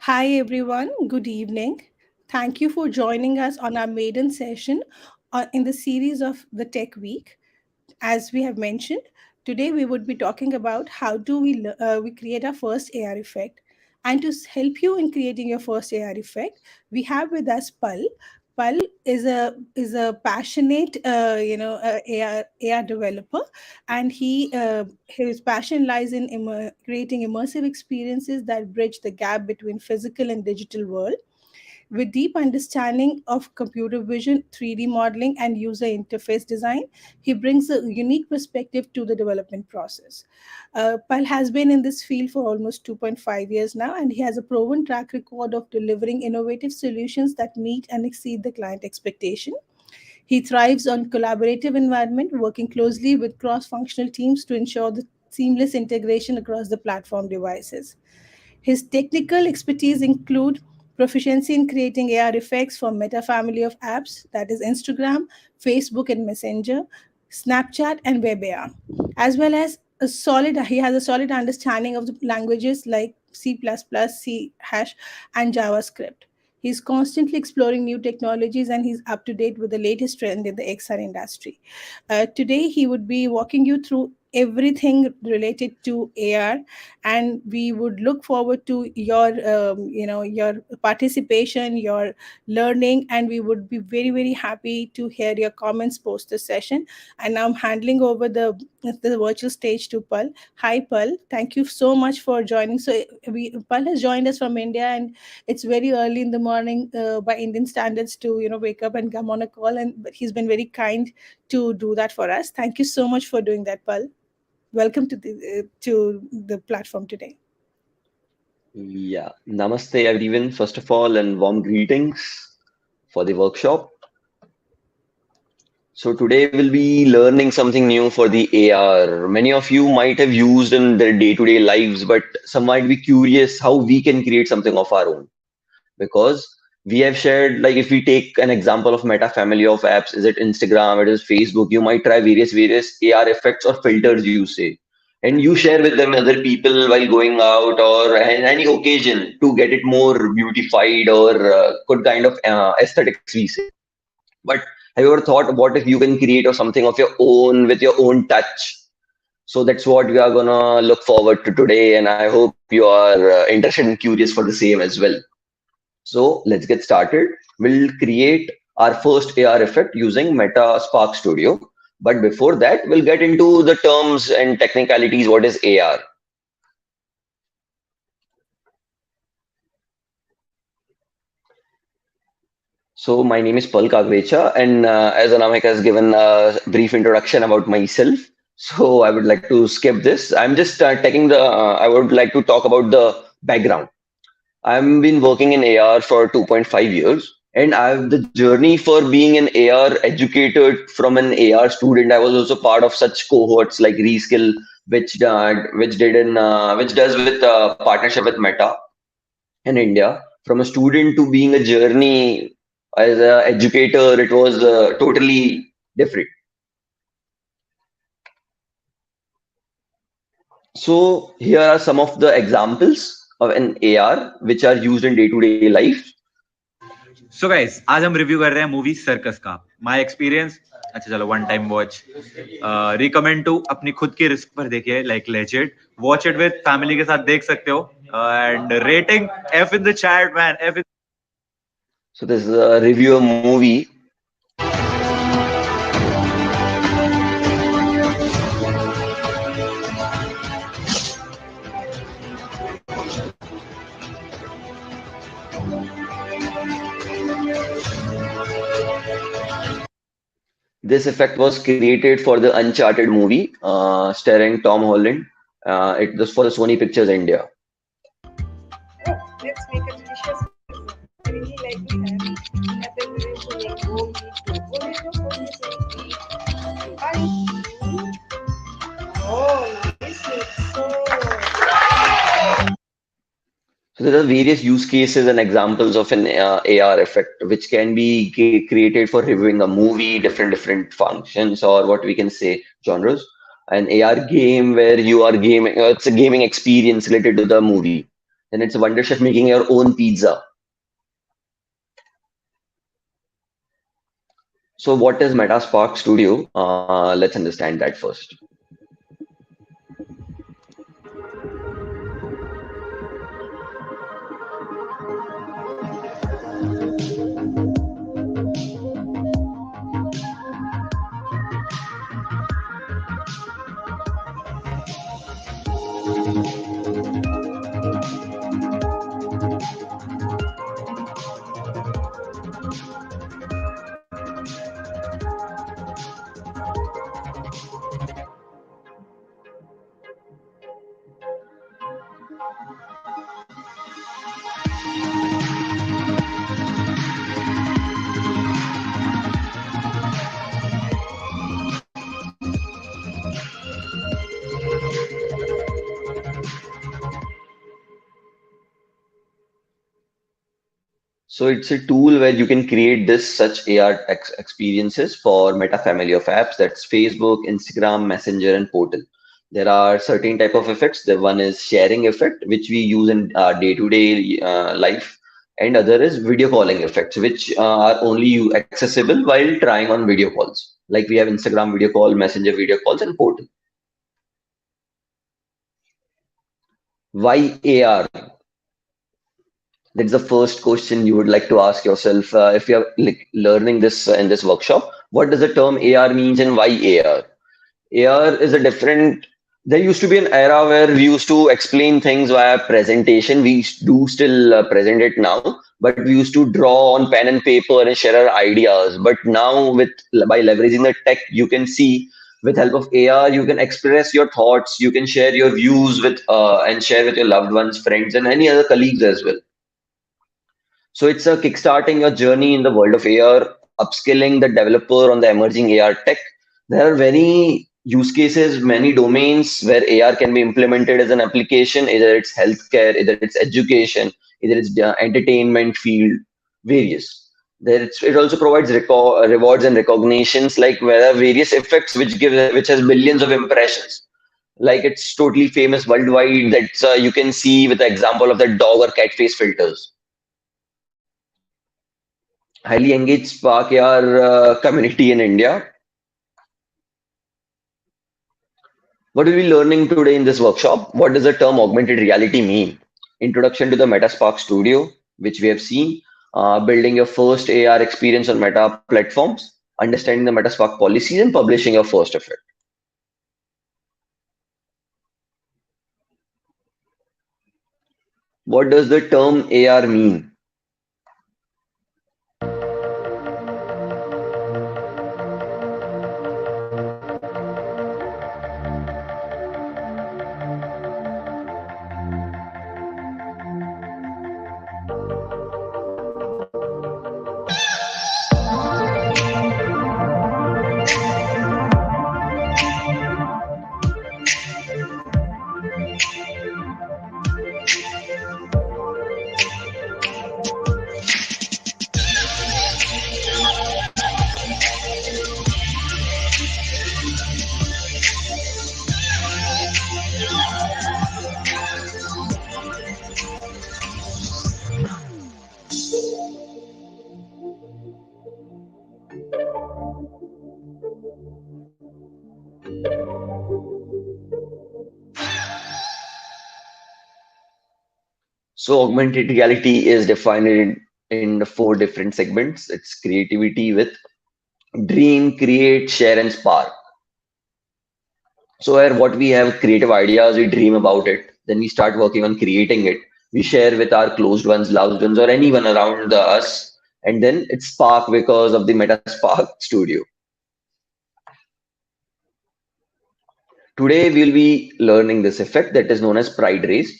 Hi, everyone. Good evening. Thank you for joining us on our maiden session in the series of the Tech Week. As we have mentioned, today we would be talking about how do we create our first AR effect. And to help you in creating your first AR effect, we have with us Pal. Pal is a passionate AR developer, and his passion lies in creating immersive experiences that bridge the gap between physical and digital world. With deep understanding of computer vision, 3D modeling, and user interface design, he brings a unique perspective to the development process. Pal has been in this field for almost 2.5 years now, and he has a proven track record of delivering innovative solutions that meet and exceed the client expectation. He thrives on collaborative environment, working closely with cross-functional teams to ensure the seamless integration across the platform devices. His technical expertise include proficiency in creating AR effects for Meta family of apps, that is Instagram, Facebook and Messenger, Snapchat and WebAR, as well as he has a solid understanding of the languages like C++, C hash and JavaScript. He's constantly exploring new technologies and he's up to date with the latest trend in the XR industry. Today, he would be walking you through everything related to AR, and we would look forward to your participation, your learning, and we would be very very happy to hear your comments post this session. And now I'm handling over the virtual stage to Pal. Hi Pal, thank you so much for joining. Pal has joined us from India, and it's very early in the morning by Indian standards to wake up and come on a call, and but he's been very kind to do that for us. Thank you so much for doing that, Pal. Welcome to the platform today. Yeah, namaste everyone, first of all, and warm greetings for the workshop. So today we'll be learning something new for the AR. Many of you might have used in their day-to-day lives, but some might be curious how we can create something of our own. Because we have shared, like if we take an example of Meta family of apps, is it Instagram, it is Facebook, you might try various AR effects or filters you say. And you share with them other people while going out or in any occasion to get it more beautified or good kind of aesthetics we say. But have you ever thought what if you can create or something of your own with your own touch? So that's what we are gonna look forward to today, and I hope you are interested and curious for the same as well. So let's get started. We'll create our first AR effect using Meta Spark Studio. But before that, we'll get into the terms and technicalities. What is AR? So my name is Paul Kagrecha, and as Anamika has given a brief introduction about myself, so I would like to skip this. I'm just taking the. I would like to talk about the background. I've been working in AR for 2.5 years, and I've the journey for being an AR educated from an AR student. I was also part of such cohorts like Reskill, which does with partnership with Meta in India. From a student to being a journey as an educator, it was totally different. So here are some of the examples of an AR which are used in day-to-day life. So guys आज हम review कर रहे हैं movie circus का my experience अच्छा चलो one time watch recommend to अपनी खुद की रिस्क पर देखिए like legend watch it with family के साथ देख सकते हो and rating F in the chat man F So this is a review of movie. This effect was created for the Uncharted movie, starring Tom Holland. It was for the Sony Pictures India. Let's make a delicious pizza. I really like to have a beverage like warm meat. What is your favorite? Oh, this is so. So there are various use cases and examples of an AR effect, which can be created for reviewing a movie, different functions, or what we can say genres. An AR game where you are gaming, it's a gaming experience related to the movie. Then it's a wonder chef making your own pizza. So what is Metaspark Studio? Let's understand that first. So it's a tool where you can create this such AR experiences for Meta family of apps. That's Facebook, Instagram, Messenger, and Portal. There are certain type of effects. The one is sharing effect, which we use in day-to-day life, and other is video calling effects, which are only accessible while trying on video calls. Like we have Instagram video call, Messenger video calls, and Portal. Why AR? That's the first question you would like to ask yourself if you're like learning this in this workshop. What does the term AR means and why AR? AR is a different. There used to be an era where we used to explain things via presentation. We do still present it now, but we used to draw on pen and paper and share our ideas. But now, with by leveraging the tech, you can see with help of AR, you can express your thoughts. You can share your views with and share with your loved ones, friends, and any other colleagues as well. So it's a kickstarting your journey in the world of AR, upskilling the developer on the emerging AR tech. There are many use cases, many domains where AR can be implemented as an application, either it's healthcare, either it's education, either it's the entertainment field, various. It also provides rewards and recognitions like whether various effects which has billions of impressions. Like it's totally famous worldwide. That you can see with the example of the dog or cat face filters. Highly engaged Spark AR community in India. What will we be learning today in this workshop? What does the term augmented reality mean? Introduction to the Metaspark Studio, which we have seen, building your first AR experience on Meta platforms, understanding the Metaspark policies, and publishing your first effect. What does the term AR mean? So augmented reality is defined in the four different segments. It's creativity with dream, create, share, and spark. So where what we have creative ideas, we dream about it, then we start working on creating it. We share with our closed ones, loved ones, or anyone around us, and then it's spark because of the Metaspark Studio. Today we'll be learning this effect that is known as pride raise.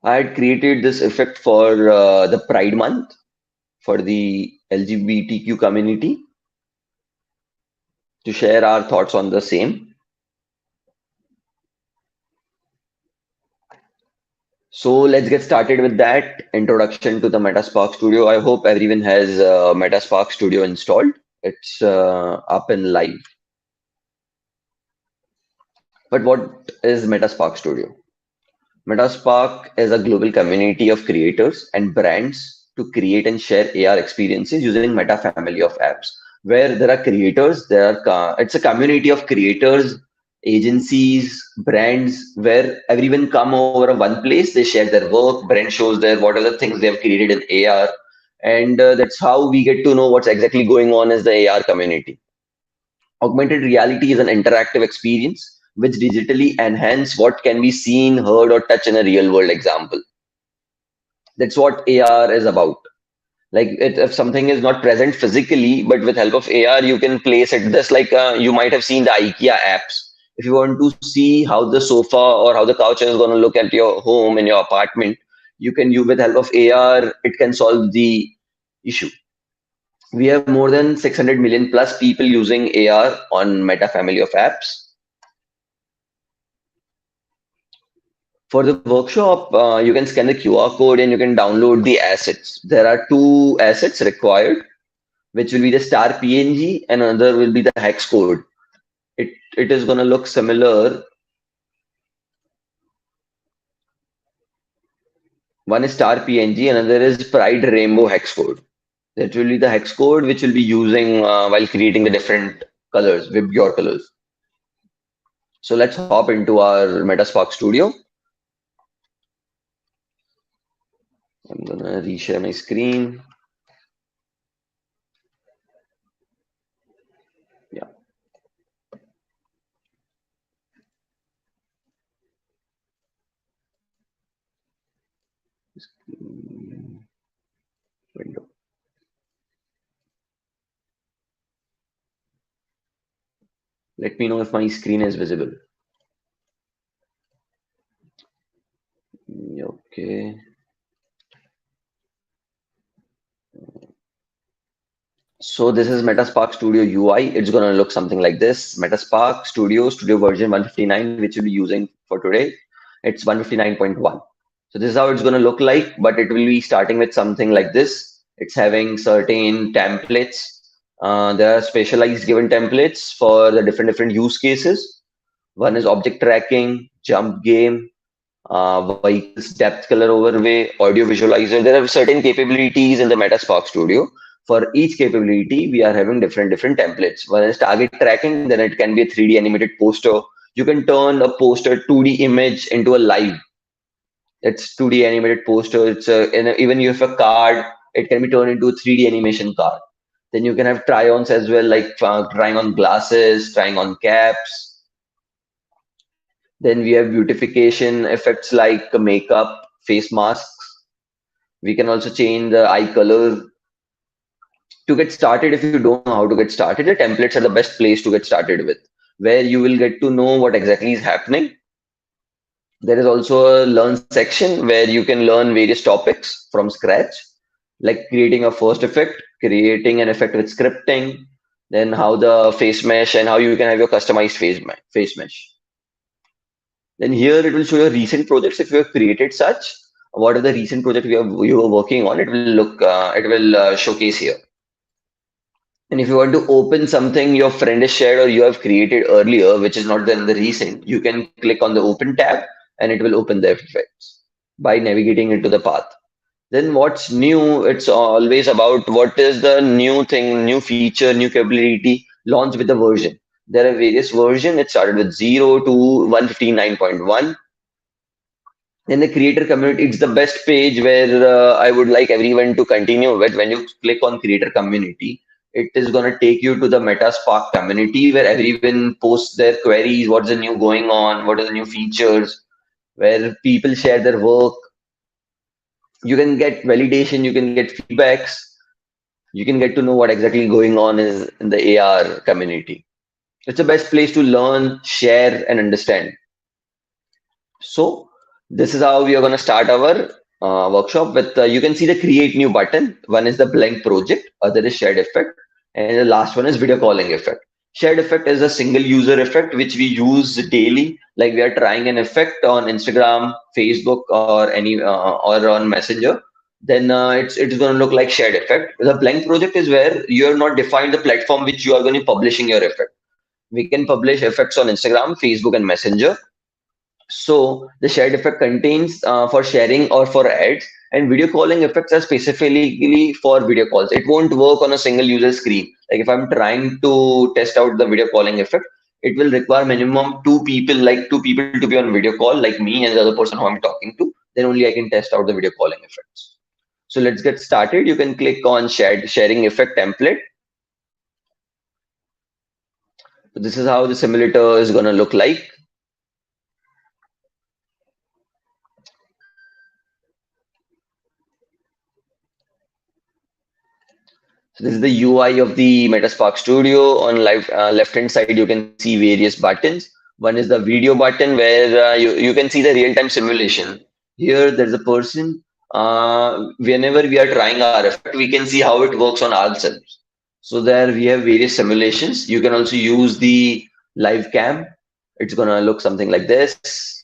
I had created this effect for the Pride Month for the LGBTQ community to share our thoughts on the same. So let's get started with that introduction to the Metaspark Studio. I hope everyone has Metaspark Studio installed. It's up and live. But what is Metaspark Studio? Metaspark is a global community of creators and brands to create and share AR experiences using Meta family of apps, where there are creators, it's a community of creators, agencies, brands, where everyone come over one place, they share their work, brand shows their what are the things they have created in AR, and that's how we get to know what's exactly going on as the AR community. Augmented reality is an interactive experience which digitally enhance what can be seen, heard, or touched in a real world example. That's what AR is about. Like if something is not present physically, but with help of AR, you can place it. Just like you might have seen the IKEA apps. If you want to see how the sofa or how the couch is going to look at your home in your apartment, you with help of AR, it can solve the issue. We have more than 600 million plus people using AR on Meta family of apps. For the workshop, you can scan the QR code and you can download the assets. There are two assets required, which will be the star PNG and another will be the hex code. It is going to look similar. One is star PNG, another is Pride Rainbow hex code. That will be the hex code which will be using while creating the different colors, WebGyor colors. So let's hop into our Metaspark Studio. I'm gonna reshare my screen. Yeah. Window. Let me know if my screen is visible. Okay. So this is Metaspark Studio UI. It's gonna look something like this. Metaspark Studio version 159, which we'll be using for today. It's 159.1. So this is how it's gonna look like, but it will be starting with something like this. It's having certain templates. There are specialized given templates for the different use cases. One is object tracking, jump game, vehicles, depth color overlay, audio visualizer. There are certain capabilities in the Metaspark Studio. For each capability, we are having different templates. One is target tracking, then it can be a 3D animated poster. You can turn a poster 2D image into a live. It's 2D animated poster. Even you have a card, it can be turned into a 3D animation card. Then you can have try-ons as well, like trying on glasses, trying on caps. Then we have beautification effects like makeup, face masks. We can also change the eye color. To get started, if you don't know how to get started, the templates are the best place to get started with, where you will get to know what exactly is happening. There is also a learn section where you can learn various topics from scratch, like creating a first effect, creating an effect with scripting, then how the face mesh and how you can have your customized face mesh. Then here it will show your recent projects if you have created such. What are the recent projects you are working on? It will showcase here. And if you want to open something your friend has shared or you have created earlier, which is not there in the recent, you can click on the open tab and it will open the effects by navigating into the path. Then what's new? It's always about what is the new thing, new feature, new capability launched with the version. There are various versions. It started with 0 to 159.1. In the creator community, it's the best page where I would like everyone to continue with. When you click on creator community, it is going to take you to the Metaspark community where everyone posts their queries, what's the new going on, what are the new features, where people share their work. You can get validation, you can get feedbacks, you can get to know what exactly going on is in the AR community. It's the best place to learn, share, and understand. So this is how we are going to start our workshop with, you can see the create new button. One is the blank project, other is shared effect, and the last one is video calling effect. Shared effect is a single user effect which we use daily. Like we are trying an effect on Instagram, Facebook, or any or on Messenger. Then it's going to look like shared effect. The blank project is where you have not defined the platform which you are going to publishing your effect. We can publish effects on Instagram, Facebook, and Messenger. So the shared effect contains for sharing or for ads, and video calling effects are specifically for video calls. It won't work on a single user screen. Like if I'm trying to test out the video calling effect, it will require minimum two people to be on video call, like me and the other person who I'm talking to. Then only I can test out the video calling effects. So let's get started. You can click on sharing effect template. So this is how the simulator is gonna look like. So this is the UI of the Metaspark Studio. On left hand side, you can see various buttons. One is the video button where you can see the real time simulation. Here, there's a person. Whenever we are trying our effect, we can see how it works on ourselves. So there we have various simulations. You can also use the live cam. It's gonna look something like this.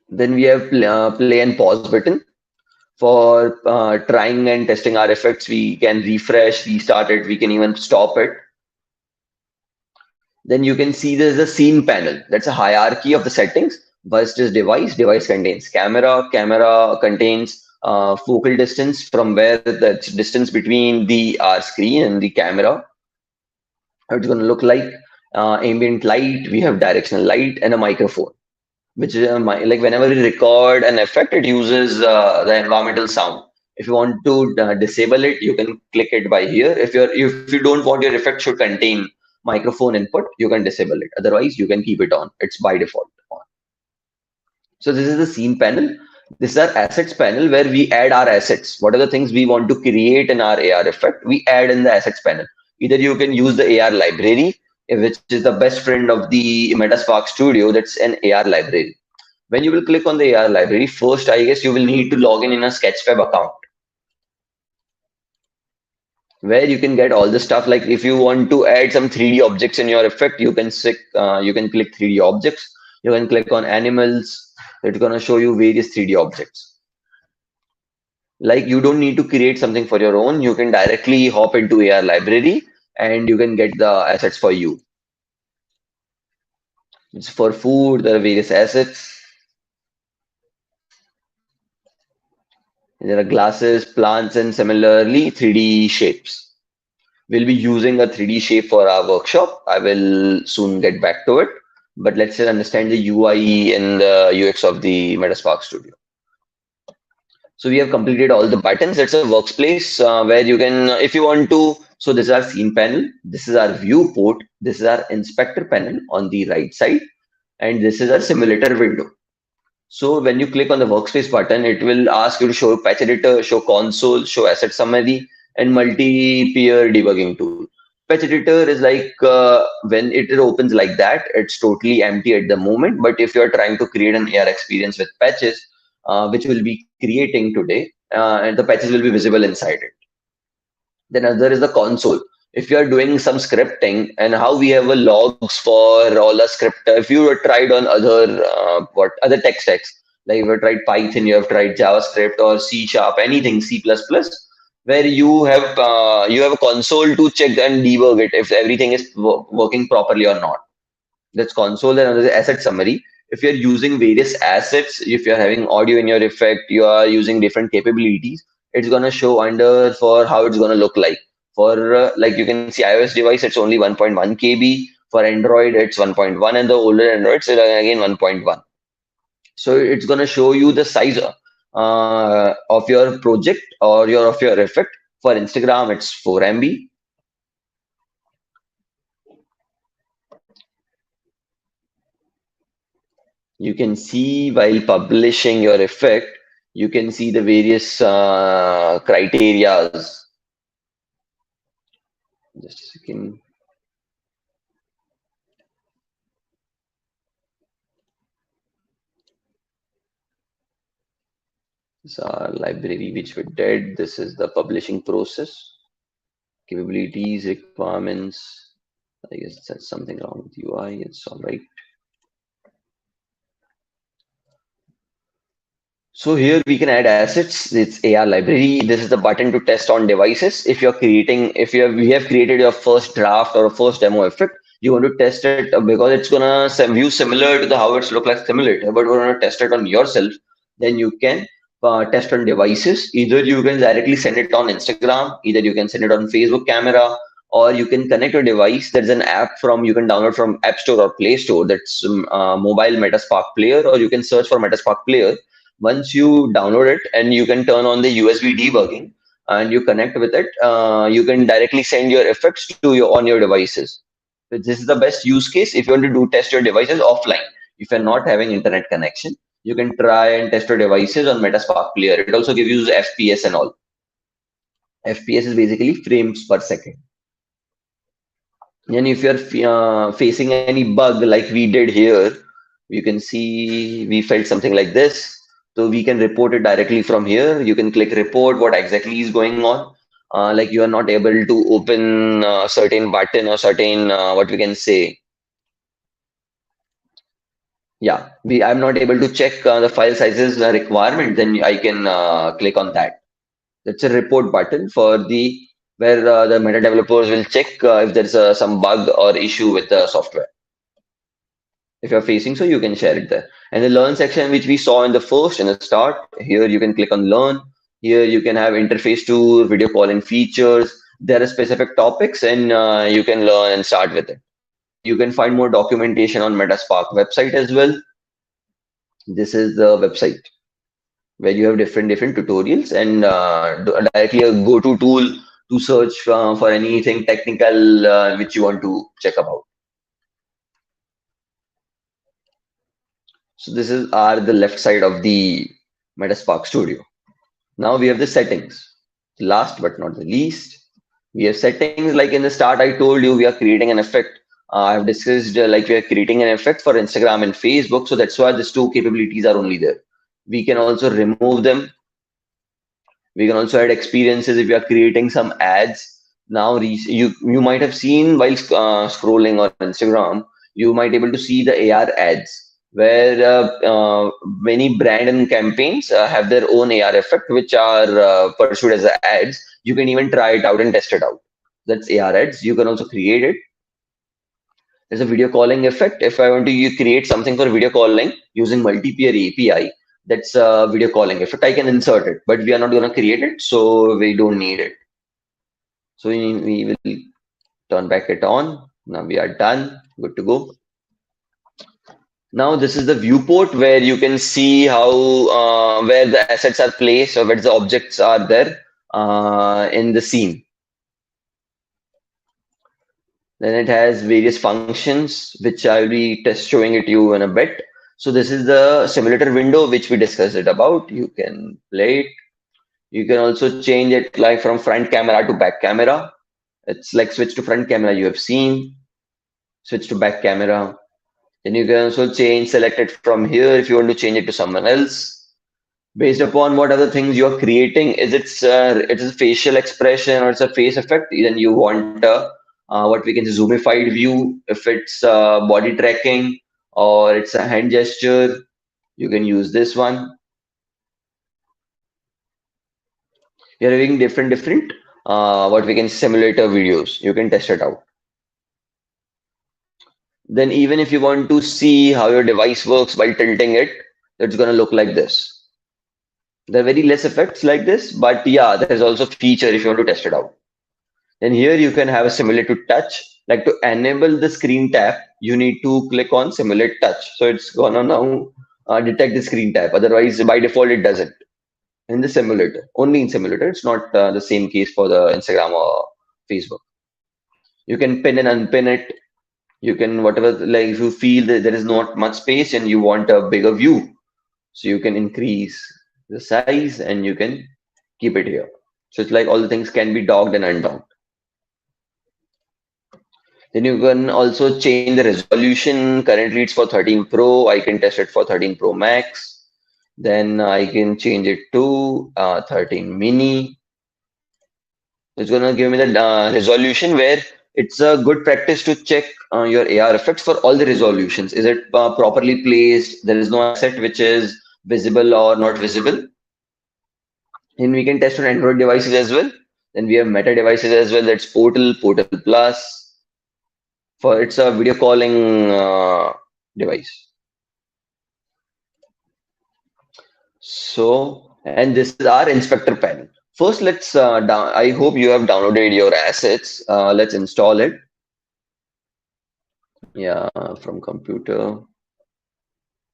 Then we have play and pause button. For trying and testing our effects, we can refresh, restart it, we can even stop it. Then you can see there's a scene panel. That's a hierarchy of the settings. First is device. Device contains camera. Camera contains focal distance from where the distance between the our screen and the camera. How it's going to look like. Ambient light. We have directional light and a microphone, which is like whenever we record an effect, it uses the environmental sound. If you want to disable it, you can click it by here. If you don't want your effect should contain microphone input, you can disable it. Otherwise, you can keep it on. It's by default on. So this is the scene panel. This is our assets panel where we add our assets. What are the things we want to create in our AR effect? We add in the assets panel. Either you can use the AR library, which is the best friend of the Metaspark Studio. That's an AR library. When you will click on the AR library, first, I guess you will need to log in a Sketchfab account where you can get all the stuff. Like if you want to add some 3D objects in your effect, you can click 3D objects. You can click on animals. It's gonna show you various 3D objects. Like you don't need to create something for your own. You can directly hop into AR library and you can get the assets for you. It's for food. There are various assets. There are glasses, plants, and similarly 3D shapes. We'll be using a 3D shape for our workshop. I will soon get back to it. But let's just understand the UI and the UX of the Metaspark Studio. So we have completed all the buttons. It's a workspace where you can, if you want to, so this is our scene panel. This is our viewport. This is our inspector panel on the right side. And this is our simulator window. So when you click on the workspace button, it will ask you to show patch editor, show console, show asset summary, and multi-peer debugging tool. Patch editor is like when it opens like that, it's totally empty at the moment. But if you're trying to create an AR experience with patches, which we'll be creating today, and the patches will be visible inside it. Then other is the console. If you are doing some scripting and how we have a logs for all the script, if you have tried on other what other tech stacks, like you have tried Python, you have tried JavaScript or C Sharp, anything C++, where you have a console to check and debug it if everything is working properly or not. That's console. And another asset summary. If you're using various assets, if you're having audio in your effect, you are using different capabilities, it's gonna show under for how it's gonna look like. For like you can see iOS device, it's only 1.1 KB. For Android, it's 1.1, and the older Androids are again 1.1. So it's gonna show you the size of your project or of your effect. For Instagram, it's 4 MB. You can see while publishing your effect, you can see the various criterias. Just a second. This is our library which we did. This is the publishing process, capabilities, requirements. I guess that's something wrong with UI. It's all right. So here we can add assets. It's AR library. This is the button to test on devices. If you're creating, if you have, we have created your first draft or a first demo effect, you want to test it because it's gonna view similar to the how it's look like simulator, but we're gonna test it on yourself. Then you can test on devices. Either you can directly send it on Instagram, either you can send it on Facebook camera, or you can connect your device. There's an app from you can download from App Store or Play Store. That's mobile Metaspark Player, or you can search for Metaspark Player. Once you download it and you can turn on the USB debugging and you connect with it, you can directly send your effects to your on your devices. So this is the best use case if you want to do test your devices offline. If you're not having internet connection, you can try and test your devices on Metaspark Player. It also gives you FPS and all. FPS is basically frames per second. And if you're facing any bug like we did here, you can see we felt something like this. So we can report it directly from here. You can click report what exactly is going on. Like you are not able to open a certain button or certain what we can say. Yeah, I'm not able to check the file sizes requirement. Then I can click on that. That's a report button for the where the meta developers will check if there's some bug or issue with the software. If you're facing, so you can share it there. And the learn section, which we saw in the first in the start, here you can click on learn. Here you can have interface to video calling features. There are specific topics, and you can learn and start with it. You can find more documentation on Metaspark website as well. This is the website where you have different tutorials and directly a go-to tool to search for anything technical which you want to check about. So this is the left side of the Metaspark Studio. Now we have the settings. Last but not the least, we have settings like in the start I told you we are creating an effect. I've discussed like we are creating an effect for Instagram and Facebook. So that's why these two capabilities are only there. We can also remove them. We can also add experiences if you are creating some ads. Now you might have seen while scrolling on Instagram, you might able to see the AR ads where many brand and campaigns have their own AR effect which are pursued as ads. You can even try it out and test it out. That's AR ads. You can also create it. There's a video calling effect. If I want to create something for video calling using multi-peer API, that's a video calling effect. I can insert it, but we are not going to create it, so we don't need it. So we will turn back it on. Now we are done. Good to go. Now this is the viewport where you can see how where the assets are placed or where the objects are there in the scene. Then it has various functions, which I'll be test showing it to you in a bit. So this is the simulator window, which we discussed it about. You can play it. You can also change it like from front camera to back camera. It's like switch to front camera you have seen, switch to back camera. Then you can also change, select it from here if you want to change it to someone else. Based upon what other things you're creating, is it's a facial expression or it's a face effect, then you want what we can say zoomified view. If it's body tracking or it's a hand gesture, you can use this one. You're having different what we can simulator videos. You can test it out. Then even if you want to see how your device works while tilting it, it's going to look like this. There are very less effects like this, but yeah, there's also feature if you want to test it out. Then here you can have a simulate to touch. Like to enable the screen tap, you need to click on simulate touch. So it's gonna now detect the screen tap. Otherwise, by default, it doesn't. In the simulator, only in simulator. It's not the same case for the Instagram or Facebook. You can pin and unpin it. You can whatever like if you feel that there is not much space and you want a bigger view, so you can increase the size and you can keep it here. So it's like all the things can be docked and undocked. Then you can also change the resolution. Currently it's for 13 Pro. I can test it for 13 Pro Max. Then I can change it to 13 mini. It's gonna give me the resolution where it's a good practice to check your AR effects for all the resolutions. Is it properly placed? There is no asset which is visible or not visible. And we can test on Android devices as well. Then we have Meta devices as well. That's Portal, Portal Plus. For it's a video calling device. So, and this is our inspector panel. First, let's down. I hope you have downloaded your assets. Let's install it. Yeah, from computer.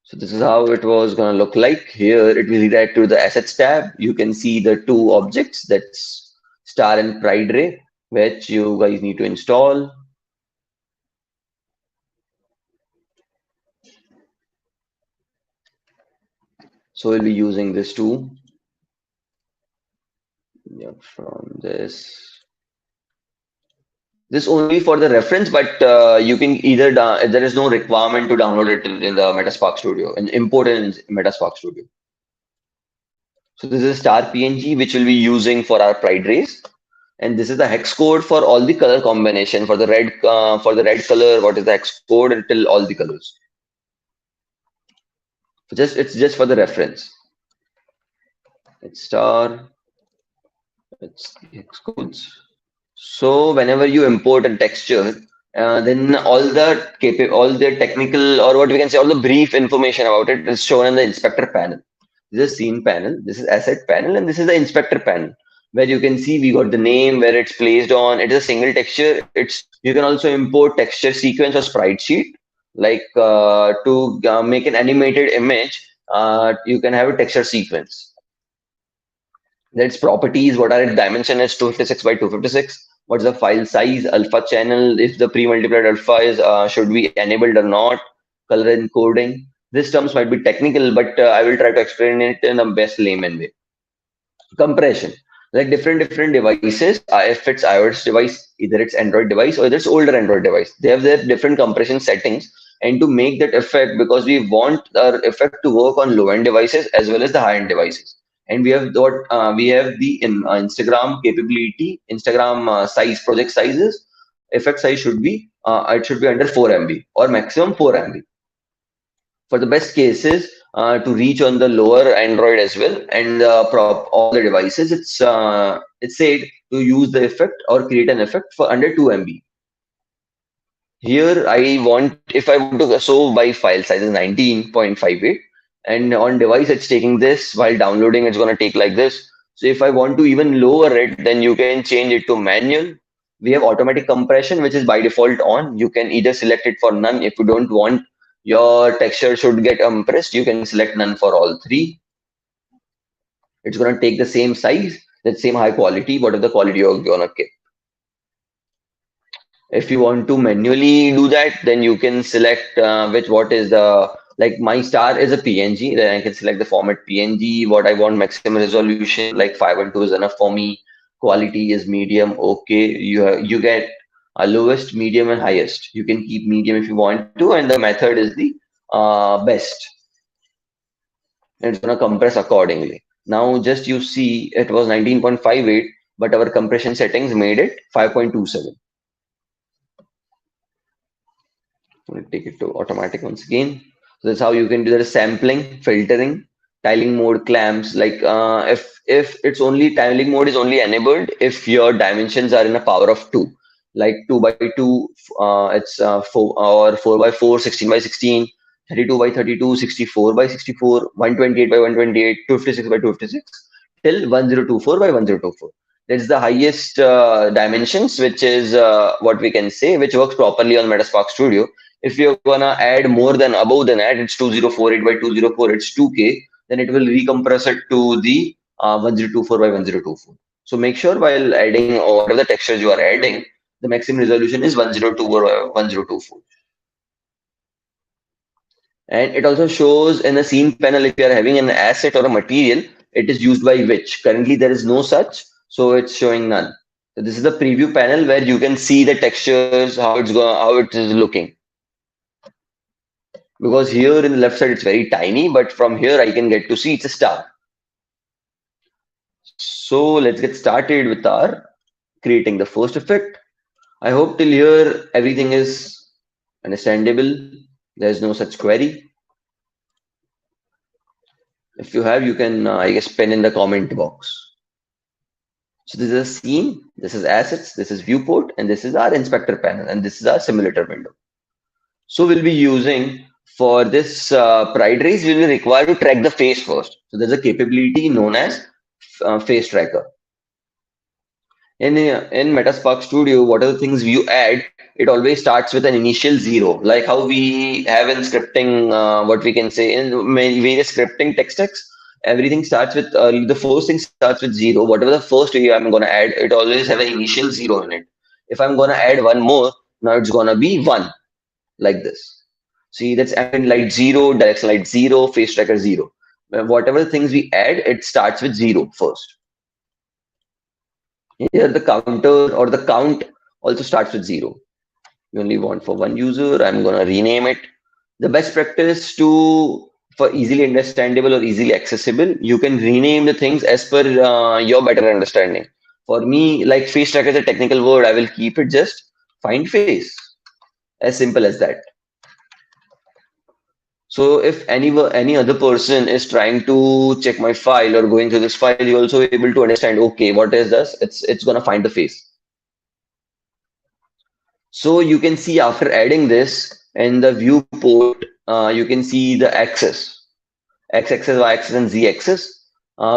So this is how it was gonna look like. Here it will redirect to the assets tab. You can see the two objects, that's star and pride ray, which you guys need to install. So we'll be using this too. Yeah, from this only for the reference, but you can either there is no requirement to download it in the Metaspark Studio and import it in Metaspark Studio. So this is star PNG which we'll be using for our pride rays. And this is the hex code for all the color combination for the red color. What is the hex code until all the colors? It's just for the reference. It's star. It's the hex codes. So whenever you import a texture, then all the technical or what we can say all the brief information about it is shown in the inspector panel. This is scene panel. This is asset panel, and this is the inspector panel where you can see we got the name where it's placed on. It is a single texture. It's you can also import texture sequence or sprite sheet like to make an animated image. You can have a texture sequence. Its properties, what are its dimension is 256 by 256. What's the file size, alpha channel, if the pre-multiplied alpha is should be enabled or not, color encoding. These terms might be technical, but I will try to explain it in a best layman way. Compression, like different devices, if it's iOS device, either it's Android device or it's older Android device, they have their different compression settings. And to make that effect, because we want our effect to work on low end devices as well as the high end devices, and we have the Instagram capability, Instagram size, project sizes, effect size should be it should be under 4 MB or maximum 4 MB for the best cases. To reach on the lower Android as well, and all the devices, it's said to use the effect or create an effect for under 2 MB. Here if I want to, so by file size is 19.58, and on device it's taking this, while downloading it's going to take like this. So if I want to even lower it, then you can change it to manual. We have automatic compression, which is by default on. You can either select it for none. If you don't want your texture should get compressed, you can select none for all three. It's going to take the same size, the same high quality, whatever the quality you're going to keep. If you want to manually do that, then you can select what is the, like my star is a PNG, then I can select the format PNG, what I want maximum resolution, like 512 is enough for me. Quality is medium. Okay, you get a lowest, medium, and highest. You can keep medium if you want to, and the method is the best. It's gonna compress accordingly. Now just you see it was 19.58, but our compression settings made it 5.27. We'll take it to automatic once again. So that's how you can do the sampling, filtering, tiling mode clamps. Like if it's only tiling mode is only enabled if your dimensions are in a power of 2, like 2 by 2, it's 4 or 4 by 4, 16 by 16, 32 by 32, 64 by 64, 128 by 128, 256 by 256, till 1024 by 1024. That's the highest dimensions, which is what we can say, which works properly on Metaspark Studio. If you're gonna add more than above than that, it's 2048 by 204, it's 2K, then it will recompress it to the 1024 by 1024. So make sure while adding or whatever the textures you are adding, the maximum resolution is 1024 by 1024. And it also shows in the scene panel if you are having an asset or a material, it is used by which. Currently there is no such, so it's showing none. So this is the preview panel where you can see the textures, how it is looking. because here in the left side it's very tiny, but from here I can get to see it's a star. So let's get started with our creating the first effect. I hope till here everything is understandable. There's no such query. If you have, you can, I guess, pen in the comment box. So this is a scene, this is assets, this is viewport, and this is our inspector panel, and this is our simulator window. So we'll be using for this pride race, we will be required to track the face first. So there's a capability known as face tracker. In Metaspark Studio, what are the things you add? It always starts with an initial zero, like how we have in scripting, what we can say in various scripting text stacks. Everything starts with the first thing starts with zero. Whatever the first area I'm gonna add, it always have an initial zero in it. If I'm gonna add one more, now it's gonna be one like this. See, that's ambient light zero, direction light zero, face tracker zero. Whatever things we add, it starts with zero first. Here the counter or the count also starts with zero. You only want for one user. I'm gonna rename it. The best practice to for easily understandable or easily accessible, you can rename the things as per your better understanding. For me, like face tracker is a technical word, I will keep it just find face. As simple as that. So if any other person is trying to check my file or going through this file, you also able to understand, okay, what is this? It's gonna find the face. So you can see after adding this in the viewport, you can see the axis, x-axis, y-axis, and z-axis,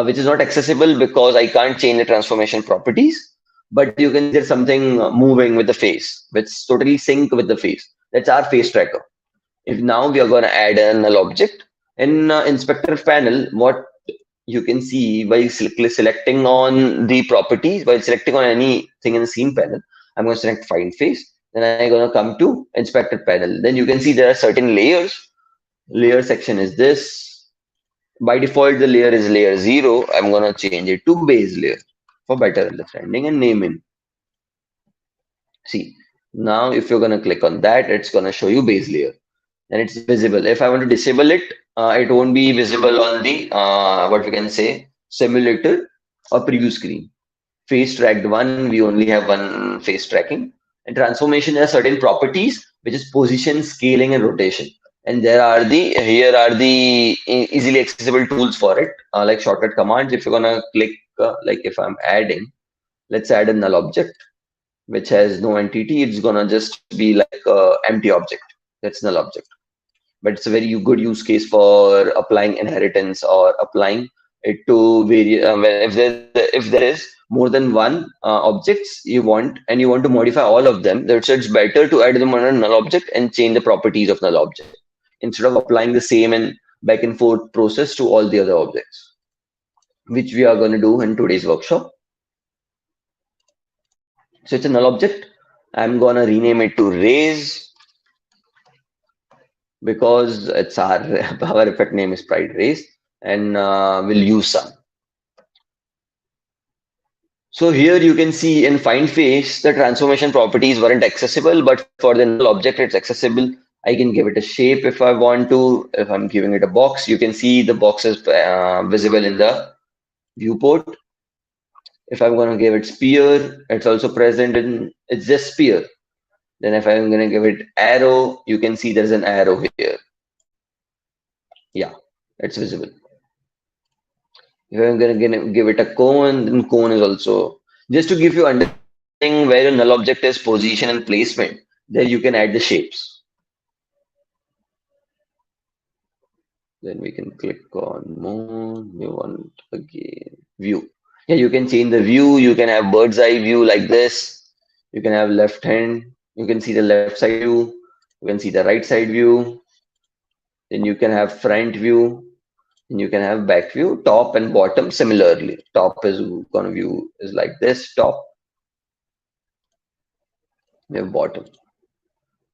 which is not accessible because I can't change the transformation properties. But you can see there's something moving with the face, which totally sync with the face. That's our face tracker. If now we are going to add a null object in inspector panel, what you can see by selecting on the properties, by selecting on anything in the scene panel, I'm going to select find face. Then I'm going to come to inspector panel. Then you can see there are certain layers. Layer section is this. By default, the layer is layer 0. I'm going to change it to base layer for better understanding and naming. See, now if you're going to click on that, it's going to show you base layer. And it's visible. If I want to disable it, it won't be visible on the what we can say simulator or preview screen. Face tracked one, we only have one face tracking. And transformation has certain properties, which is position, scaling, and rotation. And here are the easily accessible tools for it, like shortcut commands. If you're gonna click, like if I'm adding, let's add a null object which has no entity. It's gonna just be like a empty object. That's null object, but it's a very good use case for applying inheritance or applying it to various if there is more than one objects you want and you want to modify all of them, so it's better to add them on a null object and change the properties of null object instead of applying the same and back and forth process to all the other objects, which we are going to do in today's workshop. So it's a null object. I'm going to rename it to raise because it's our our effect name is pride race, and we'll use some. So here you can see in find face the transformation properties weren't accessible, but for the null object it's accessible. I can give it a shape if I want to. If I'm giving it a box, you can see the box is visible in the viewport. If I'm going to give it sphere, it's also present in, it's just sphere. Then if I'm going to give it arrow, you can see there's an arrow here. Yeah, it's visible. If I'm going to give it a cone, then cone is also, just to give you understanding where your null object is position and placement, there you can add the shapes. Then we can click on more. We want again view. Yeah, you can change the view. You can have bird's eye view like this. You can have left hand. You can see the left side view. You can see the right side view. Then you can have front view. And you can have back view, top and bottom similarly. Top is gonna view is like this, top. We have bottom,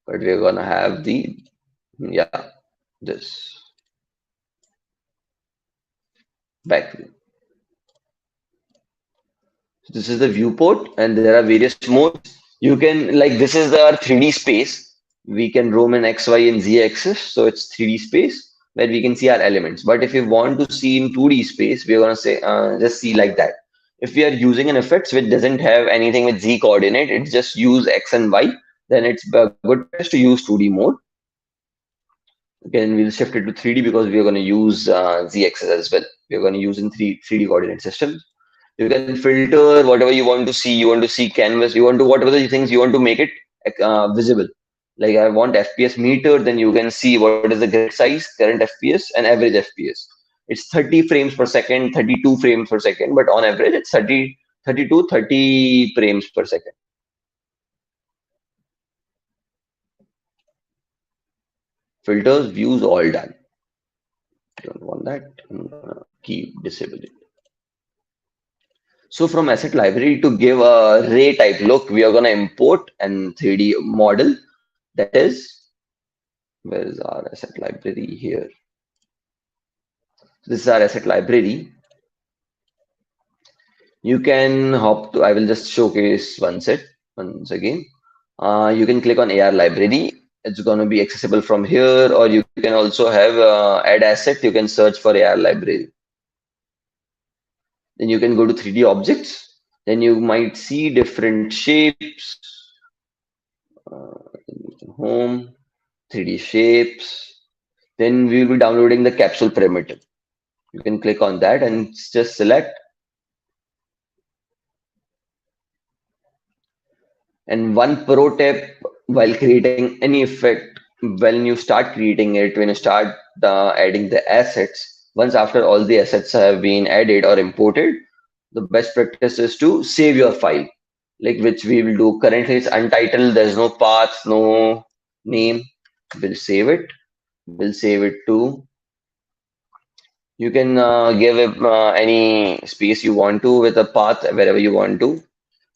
but we're gonna have the, yeah, this back view. So this is the viewport, and there are various modes. You can, like, this is the 3D space. we can roam in X, Y, and Z axis. So it's 3D space where we can see our elements. But if we want to see in 2D space, we're gonna say just see like that. If we are using an effects which doesn't have anything with Z coordinate, it's just use X and Y, then it's a good practice to use 2D mode. Again, we'll shift it to 3D because we are going to use Z axis as well. We're going to use in 3D coordinate systems. You can filter whatever you want to see. You want to see canvas. You want to whatever the things you want to make it visible. Like I want FPS meter, then you can see what is the grid size, current FPS, and average FPS. It's 30 frames per second, 32 frames per second, but on average it's 30 frames per second. Filters, views, all done. Don't want that. I'm gonna keep disable it. So from asset library to give a ray type look, we are going to import an 3D model that is, where is our asset library here? This is our asset library. You can hop to, I will just showcase once again. You can click on AR library. It's going to be accessible from here, or you can also have add asset. You can search for AR library. Then you can go to 3D objects. Then you might see different shapes. Home, 3D shapes. Then we will be downloading the capsule primitive. You can click on that and just select. And one pro tip while creating any effect, when you start creating it, when you start adding the assets, once after all the assets have been added or imported, the best practice is to save your file, like which we will do. Currently it's untitled, there's no path, no name. We'll save it. We'll save it to, you can give it any space you want to with a path wherever you want to.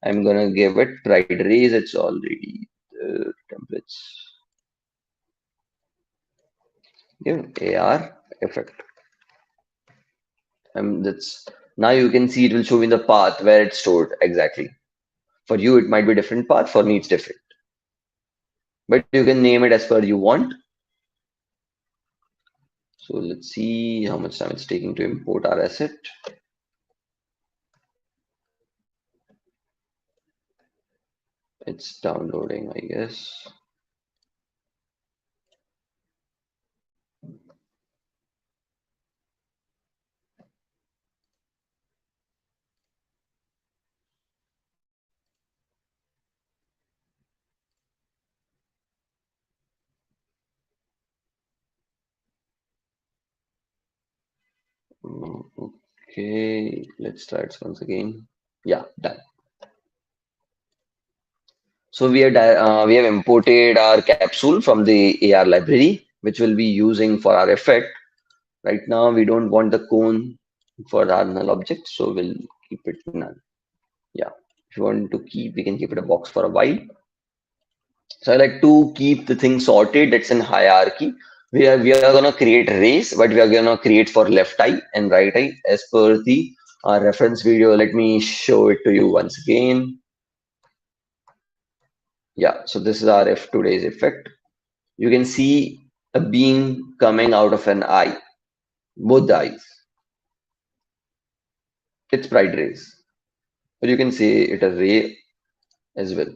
I'm gonna give it right raise. It's already templates. Give AR effect. That's now you can see it will show me the path where it's stored exactly. For you, it might be different path. For me, it's different. But you can name it as per you want. So let's see how much time it's taking to import our asset. It's downloading, I guess. Okay, let's try it once again. Yeah, done. So we have imported our capsule from the AR library, which we'll be using for our effect. Right now, we don't want the cone for our null object, so we'll keep it none. Yeah, if you want to keep, we can keep it a box for a while. So I like to keep the thing sorted. That's in hierarchy. We are gonna create race, but we are gonna create for left eye and right eye as per the reference video. Let me show it to you once again. Yeah, so this is our if today's effect. You can see a beam coming out of an eye, both the eyes. It's bright rays, but you can say it a ray as well.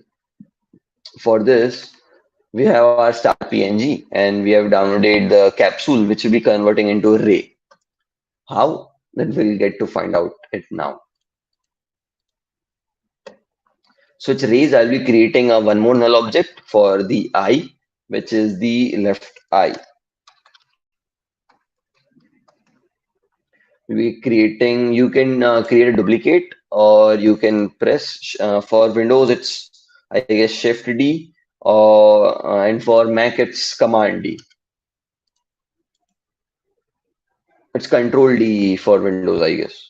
For this, we have our star PNG and we have downloaded the capsule which will be converting into a ray. How? Then we'll get to find out it now. So it's rays. I'll be creating a one more null object for the eye, which is the left eye. We creating, you can create a duplicate or you can press for Windows it's I guess Shift D or and for Mac it's Command D. It's Control D for Windows, I guess.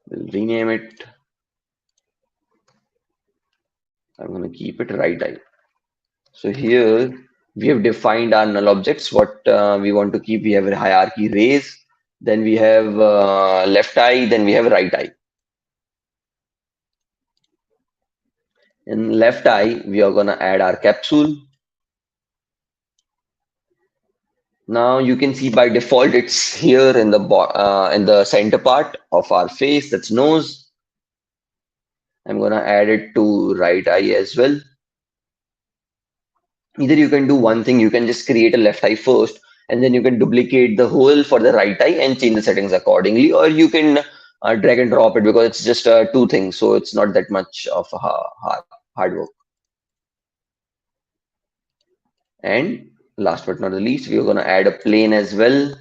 We'll rename it. I'm going to keep it right eye. So here we have defined our null objects, what we want to keep. We have a hierarchy raise, then we have left eye, then we have right eye. In left eye, we are gonna add our capsule. Now you can see by default it's here in the in the center part of our face. That's nose. I'm gonna add it to right eye as well. Either you can do one thing, you can just create a left eye first, and then you can duplicate the whole for the right eye and change the settings accordingly, or you can drag and drop it because it's just two things, so it's not that much of a hard work. And last but not the least, we're going to add a plane as well.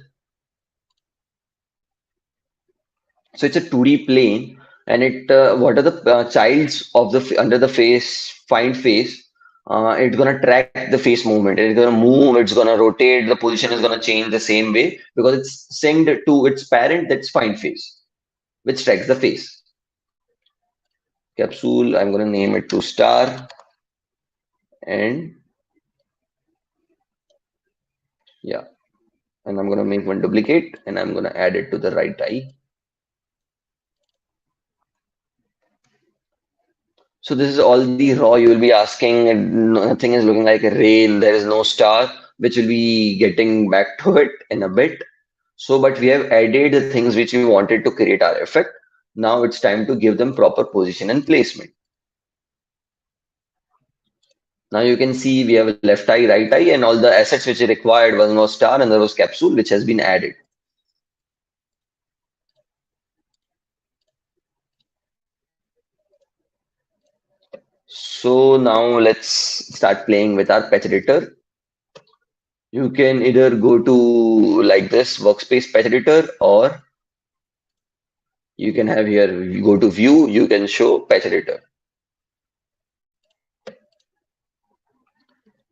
So it's a 2D plane, and it what are the childs of the under the face, find face. It's gonna track the face movement. It's gonna move. It's gonna rotate. The position is gonna change the same way because it's synced to its parent. That's find face, which tracks the face. Capsule. I'm gonna name it to star, and yeah, and I'm gonna make one duplicate, and I'm gonna add it to the right eye. So this is all the raw you will be asking, and nothing is looking like a rail. There is no star, which will be getting back to it in a bit. So, but we have added the things which we wanted to create our effect. Now it's time to give them proper position and placement. Now you can see we have a left eye, right eye, and all the assets which are required. One was star and there was capsule, which has been added. So now let's start playing with our patch editor. You can either go to like this workspace patch editor, or you can have here, you go to view, you can show patch editor.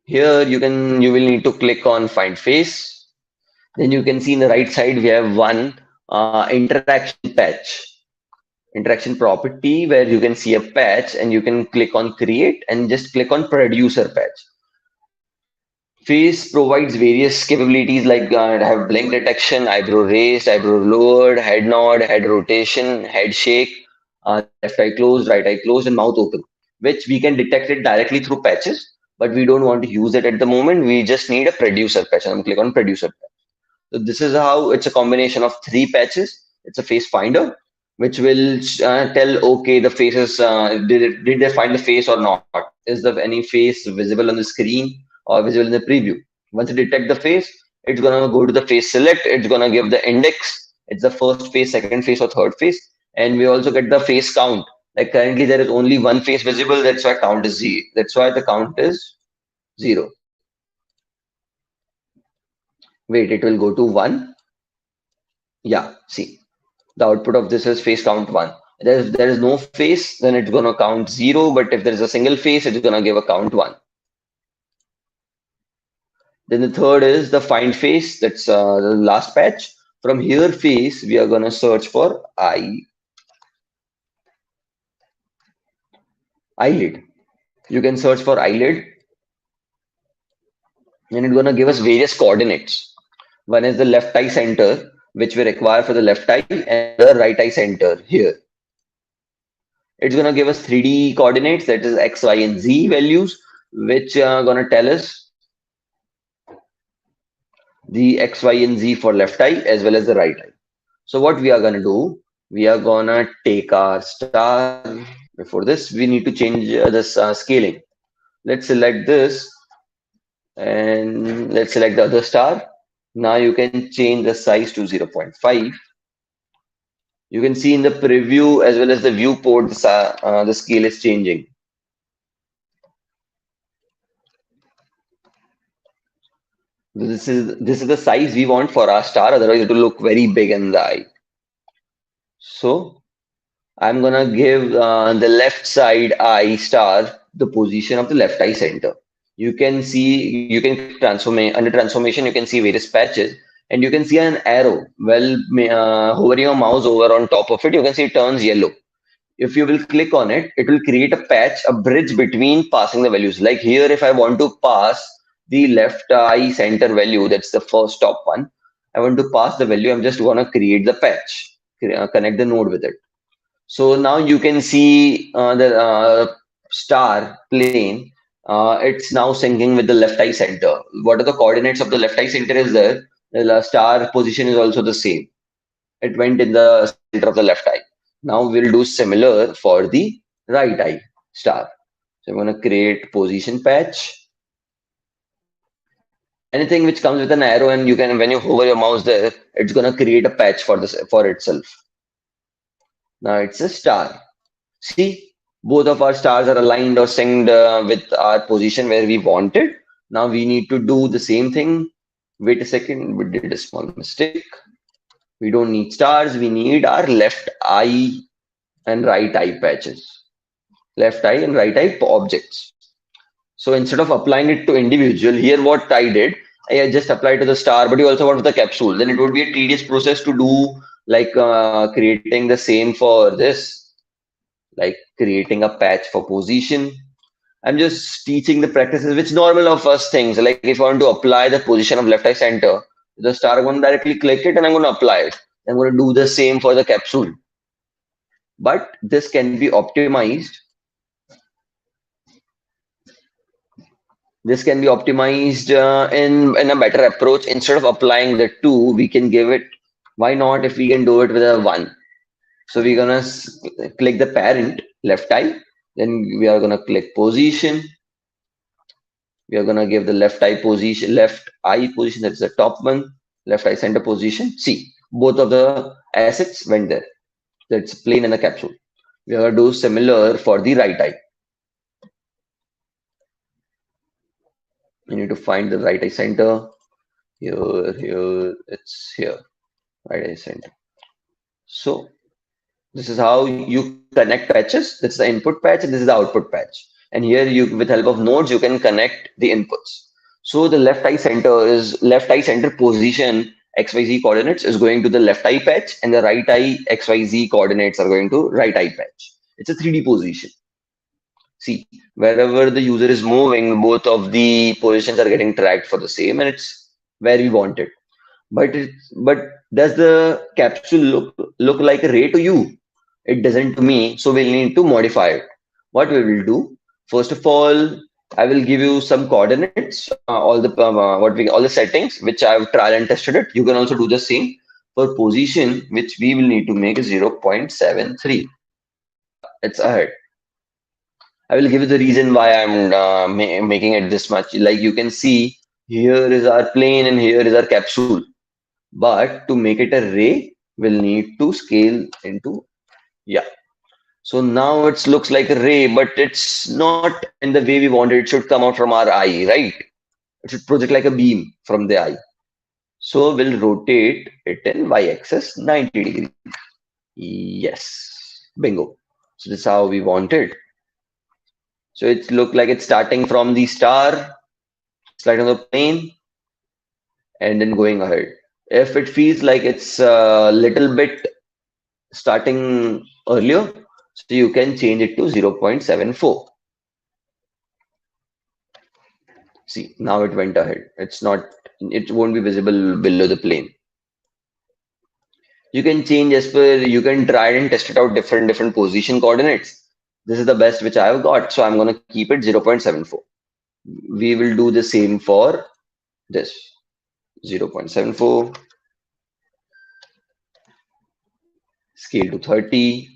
Here you will need to click on find face. Then you can see in the right side we have one interaction patch, interaction property, where you can see a patch and you can click on create and just click on producer patch. Face provides various capabilities like have blink detection, eyebrow raised, eyebrow lowered, head nod, head rotation, head shake, left eye closed, right eye closed, and mouth open, which we can detect it directly through patches, but we don't want to use it at the moment. We just need a producer patch. I'm click on producer. So this is how it's a combination of three patches. It's a face finder, which will tell, okay, the face is, did they find the face or not? Is there any face visible on the screen or visible in the preview? Once it detect the face, it's gonna go to the face select. It's gonna give the index. It's the first face, second face, or third face. And we also get the face count. Like currently there is only one face visible. That's why count is zero. That's why the count is 0. Wait, it will go to 1. Yeah, see. The output of this is face count 1. If there is no face, then it's going to count 0. But if there is a single face, it's going to give a count 1. Then the third is the find face. That's the last patch. From here face, we are going to search for eyelid. You can search for eyelid, and it's going to give us various coordinates. One is the left eye center, which we require for the left eye, and the right eye center here. It's going to give us 3D coordinates, that is X, Y, and Z values, which are going to tell us the X, Y, and Z for left eye as well as the right eye. So what we are going to do, we are going to take our star. Before this, we need to change this scaling. Let's select this and let's select the other star. Now you can change the size to 0.5. You can see in the preview as well as the viewport, the scale is changing. This is the size we want for our star, otherwise it will look very big in the eye. So I'm gonna give the left side eye star the position of the left eye center. You can see, you can transform under transformation, you can see various patches, and you can see an arrow. Well, hovering your mouse over on top of it, you can see it turns yellow. If you will click on it, it will create a patch, a bridge between passing the values. Like here, if I want to pass the left eye center value, that's the first top one. I want to pass the value. I'm just gonna create the patch, connect the node with it. So now you can see star plane, it's now syncing with the left eye center. What are the coordinates of the left eye center is there? The star position is also the same. It went in the center of the left eye. Now we'll do similar for the right eye star. So I'm going to create position patch. Anything which comes with an arrow, and you can, when you hover your mouse there, it's going to create a patch for this for itself. Now it's a star. See, both of our stars are aligned or synced with our position where we wanted. Now we need to do the same thing. Wait a second, we did a small mistake. We don't need stars, we need our left eye and right eye patches. Left eye and right eye objects. So instead of applying it to individual, here what I did, I just applied to the star, but you also want the capsule. Then it would be a tedious process to do, like creating the same for this, like creating a patch for position. I'm just teaching the practices which normal of us things. Like if I want to apply the position of left eye center, the star, I'm going to directly click it and I'm going to apply it. I'm going to do the same for the capsule. But this can be optimized. This can be optimized in a better approach. Instead of applying the two, we can give it. Why not if we can do it with a one? So we're gonna click the parent left eye. Then we are gonna click position. We are gonna give the left eye position, left eye position. That's the top one. Left eye center position. See, both of the assets went there. That's plain in the capsule. We are gonna do similar for the right eye. You need to find the right eye center. Here, it's here. Right eye center. So this is how you connect patches. This is the input patch and this is the output patch. And here you, with help of nodes, you can connect the inputs. So the left eye center position XYZ coordinates is going to the left eye patch, and the right eye XYZ coordinates are going to right eye patch. It's a 3D position. See, wherever the user is moving, both of the positions are getting tracked for the same, and it's where we want it. But does the capsule look like a ray to you? It doesn't to me, so we'll need to modify it. What we will do, first of all, I will give you some coordinates, all the settings which I've trial and tested it. You can also do the same for position, which we will need to make 0.73. It's ahead. I will give you the reason why I'm making it this much. Like you can see, here is our plane and here is our capsule. But to make it a ray, we'll need to scale into, yeah. So now it looks like a ray, but it's not in the way we want it. It should come out from our eye, right? It should project like a beam from the eye. So we'll rotate it in y-axis 90 degrees. Yes, bingo. So this is how we want it. So it look like it's starting from the star, slide on the plane, and then going ahead. If it feels like it's a little bit starting earlier, so you can change it to 0.74. See, now it went ahead. It won't be visible below the plane. You can change as per, you can try and test it out different position coordinates. This is the best which I have got, so I'm going to keep it 0.74. We will do the same for this 0.74, scale to 30,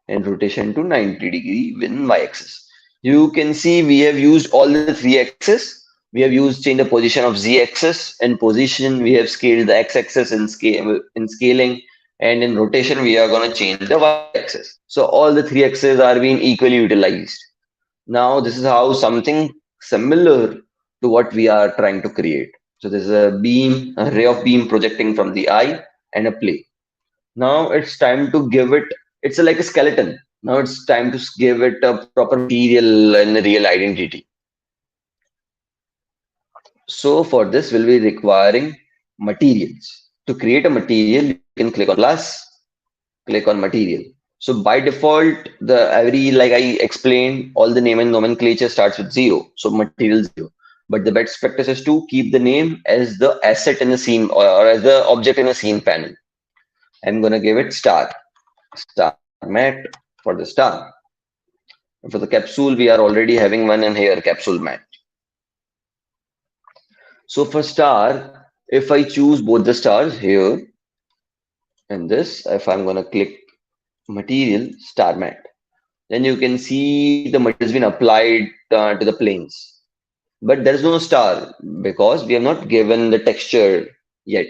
and rotation to 90 degree within y-axis. You can see we have used all the three axes. We have used change the position of z-axis and position. We have scaled the x-axis in scaling, and in rotation we are going to change the y-axis. So all the three axes are being equally utilized. Now this is how something similar to what we are trying to create. So this is a beam, a ray of beam projecting from the eye and a plane. Now it's time to give it, it's like a skeleton. Now it's time to give it a proper material and a real identity. So for this, we'll be requiring materials. To create a material, you can click on plus, click on material. So by default, like I explained, all the name and nomenclature starts with 0. So material 0. But the best practice is to keep the name as the asset in the scene, or as the object in the scene panel. I'm gonna give it star mat for the star. For the capsule, we are already having one in here, capsule mat. So for star, if I choose both the stars here and this, if I'm gonna click material, star mat, then you can see the material has been applied to the planes. But there is no star because we have not given the texture yet.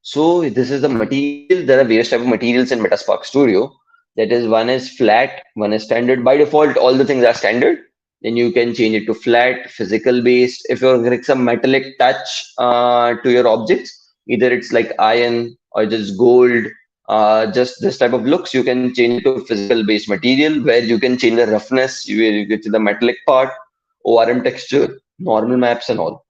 So this is the material. There are various type of materials in Metaspark Studio. That is, one is flat, one is standard. By default, all the things are standard. Then you can change it to flat, physical based. If you're getting some metallic touch to your objects, either it's like iron or just gold, just this type of looks, you can change it to physical based material where you can change the roughness, where you get to the metallic part, ORM texture, normal maps, and all.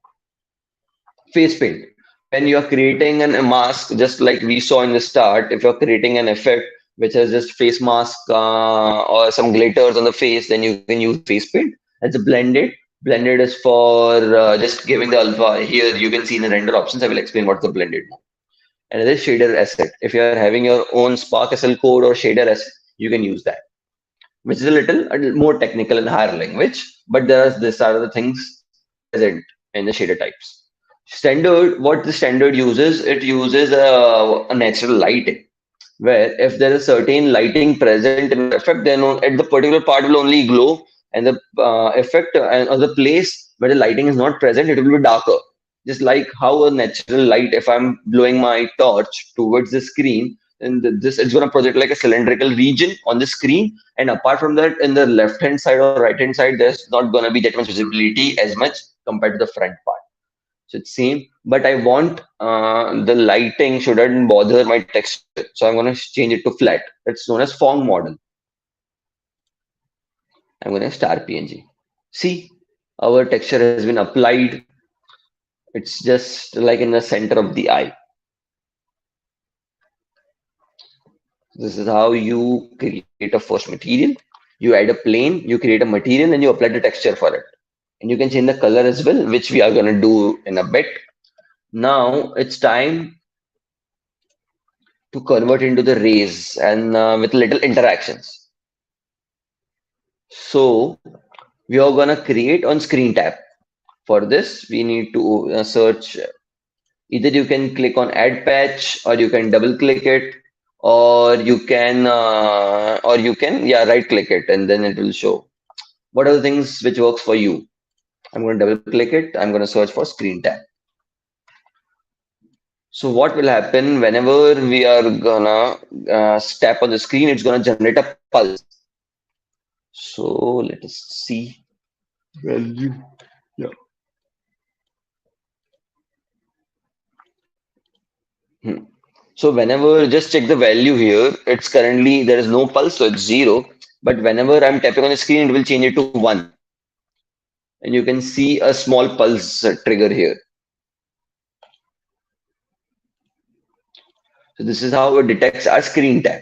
Face paint. When you are creating a mask, just like we saw in the start, if you're creating an effect which has just face mask or some glitters on the face, then you can use face paint. That's a blended. Blended is for just giving the alpha. Here you can see in the render options. I will explain what's the blended now. Another shader asset. If you are having your own Spark SL code or shader asset, you can use that, which is a little more technical and higher language. But these are the things present in the shader types. Standard, what the standard uses, it uses a natural lighting, where if there is certain lighting present in your effect, then at the particular part will only glow, and the effect and or the place where the lighting is not present, it will be darker. Just like how a natural light, if I'm blowing my torch towards the screen, and this it's going to project like a cylindrical region on the screen, and apart from that, in the left hand side or right hand side, there's not going to be that much visibility as much compared to the front part. So it's same, but I want the lighting shouldn't bother my texture. So I'm going to change it to flat. It's known as Fong model. I'm going to star PNG. See, our texture has been applied. It's just like in the center of the eye. This is how you create a first material. You add a plane, you create a material, and you apply the texture for it. And you can change the color as well, which we are going to do in a bit. Now it's time to convert into the rays and with little interactions. So we are gonna create on screen tab. For this, we need to search. Either you can click on add patch, or you can double click it, or you can yeah, right click it, and then it will show. What are the things which works for you? I'm going to double click it. I'm going to search for screen tab. So what will happen whenever we are gonna tap on the screen? It's gonna generate a pulse. So let us see value. Yeah. Hmm. So whenever, just check the value here, it's currently, there is no pulse, so it's 0. But whenever I'm tapping on the screen, it will change it to 1. And you can see a small pulse trigger here. So this is how it detects our screen tap.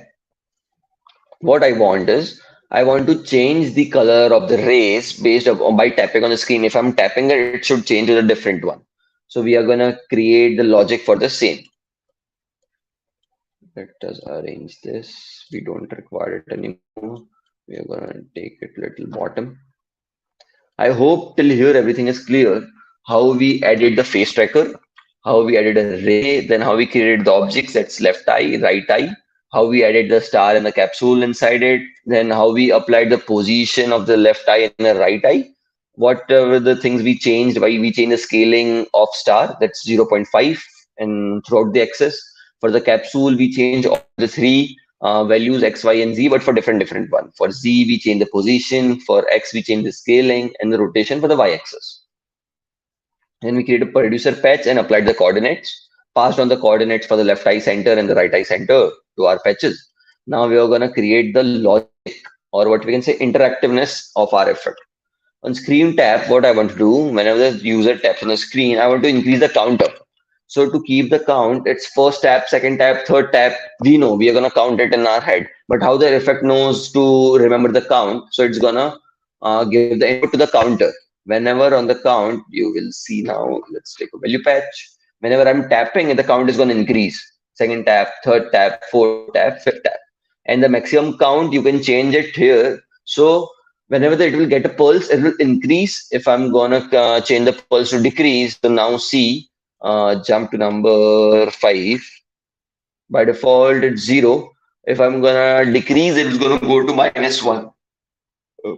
What I want is, I want to change the color of the rays based on by tapping on the screen. If I'm tapping it, it should change to a different one. So we are gonna create the logic for the same. Let us arrange this. We don't require it anymore. We are gonna take it little bottom. I hope till here everything is clear. How we added the face tracker, how we added a ray, then how we created the objects, that's left eye, right eye, how we added the star and the capsule inside it, then how we applied the position of the left eye and the right eye. What were the things we changed? Why we changed the scaling of star, that's 0.5, and throughout the axis. For the capsule, we change all the three values X, Y, and Z, but for different one. For Z, we change the position. For X, we change the scaling and the rotation for the Y axis. Then we create a producer patch and applied the coordinates, passed on the coordinates for the left eye center and the right eye center to our patches. Now we are going to create the logic, or what we can say interactiveness of our effect. On screen tap, what I want to do, whenever the user taps on the screen, I want to increase the counter. So to keep the count, it's first tap, second tap, third tap. We know we are gonna count it in our head. But how the effect knows to remember the count? So it's gonna give the input to the counter. Whenever on the count, you will see now. Let's take a value patch. Whenever I'm tapping, the count is gonna increase. Second tap, third tap, fourth tap, fifth tap, and the maximum count you can change it here. So Whenever it will get a pulse, it will increase. If I'm gonna change the pulse to decrease, so now see, jump to number 5. By default, it's 0. If I'm gonna decrease, it's gonna go to -1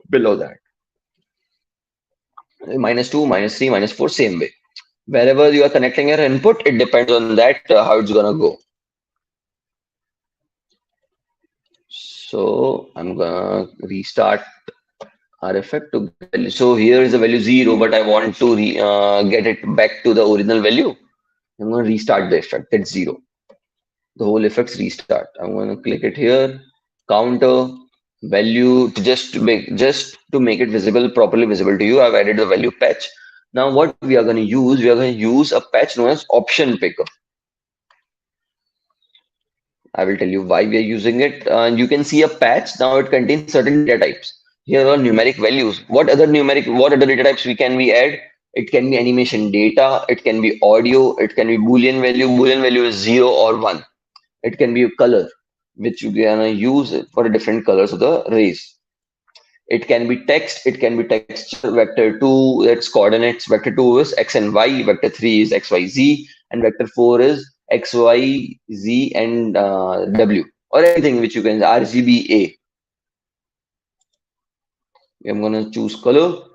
below that. -2, -3, -4, same way. Wherever you are connecting your input, it depends on that how it's gonna go. So I'm gonna restart our effect to get the value. So here is the value 0, but I want to get it back to the original value. I'm gonna restart the effect. That's 0. The whole effect's restart. I'm gonna click it here, counter value to just to make it visible, properly visible to you. I've added the value patch. Now what we are going to use, we are going to use a patch known as option picker. I will tell you why we are using it. You can see a patch. Now it contains certain data types. Here are numeric values. What other data types we add? It can be animation data. It can be audio. It can be Boolean value. Boolean value is 0 or 1. It can be a color, which you can use for different colors of the rays. It can be text, it can be texture, vector 2, that's coordinates, vector 2 is x and y, vector 3 is x, y, z, and vector 4 is x, y, z, and w, or anything which you can, RGBA. I'm gonna choose color,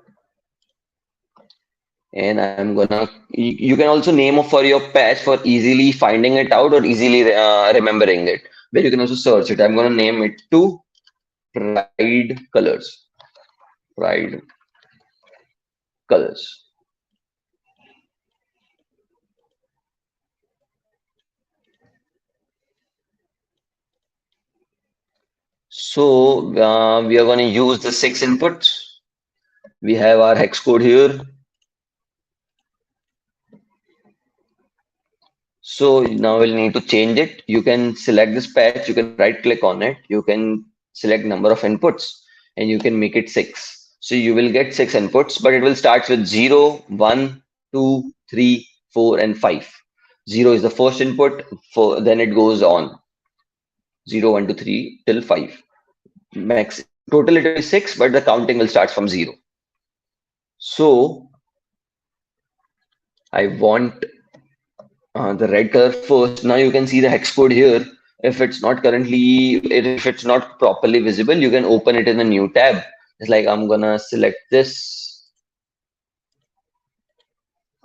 and I'm gonna, you can also name for your patch for easily finding it out or easily remembering it, where you can also search it. I'm gonna name it to Pride Colors. Pride Colors. So we are going to use the 6 inputs. We have our hex code here. So now we'll need to change it. You can select this patch, you can right click on it, you can select number of inputs, and you can make it 6. So you will get 6 inputs, but it will start with 0, 1, 2, 3, 4, and 5. 0 is the first input, then it goes on 0, 1, 2, 3 till 5. Max total it will be 6, but the counting will start from 0. So I want the red color first. Now you can see the hex code here. If it's not properly visible, you can open it in a new tab. It's like I'm gonna select this.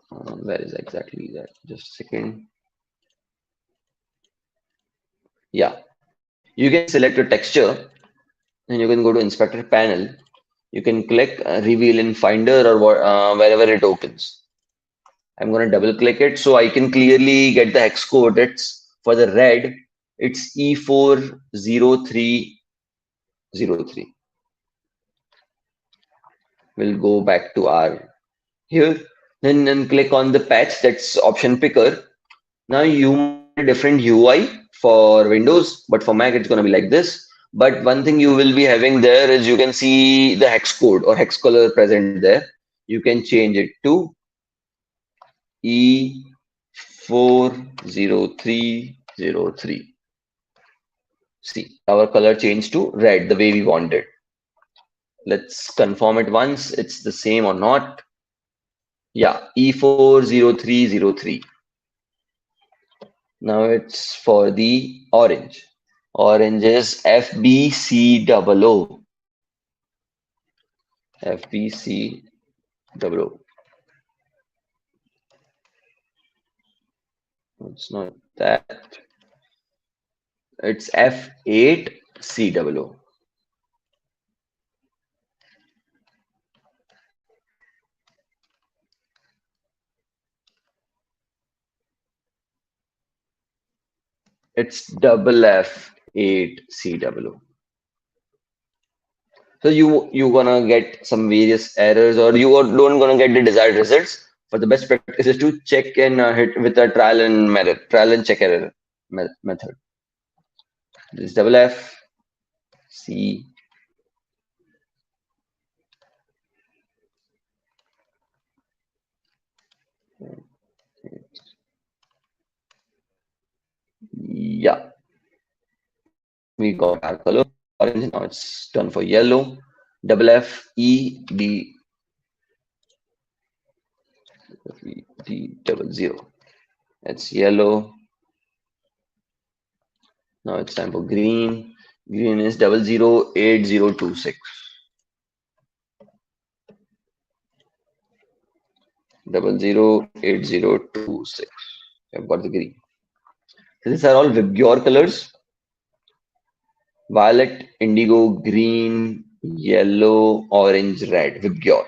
Where is exactly that? Just a second. Yeah, you can select a texture, and you can go to inspector panel. You can click reveal in Finder or wherever it opens. I'm gonna double click it so I can clearly get the hex code. It's for the red. It's E40303. We'll go back to our here, then click on the patch, that's option picker. Now you might get a different UI for Windows, but for Mac it's going to be like this. But one thing you will be having there is you can see the hex code or hex color present there. You can change it to E40303. See, our color changed to red the way we wanted. Let's confirm it once, it's the same or not. Yeah, E40303. Now it's for the orange. Orange is FBCOO. FBCOO. It's not that. It's F8COO. It's double F8COO. So you gonna get some various errors, or you are don't gonna get the desired results. But the best practice is to check and hit with a trial and check error method. This double F C. Yeah, we got our color orange. Now it's done for yellow. double F E D D double zero. That's yellow. Now it's time for green. Green is 008026. 008026. I've got the green. So these are all Vibgyor colors: violet, indigo, green, yellow, orange, red. Vibgyor.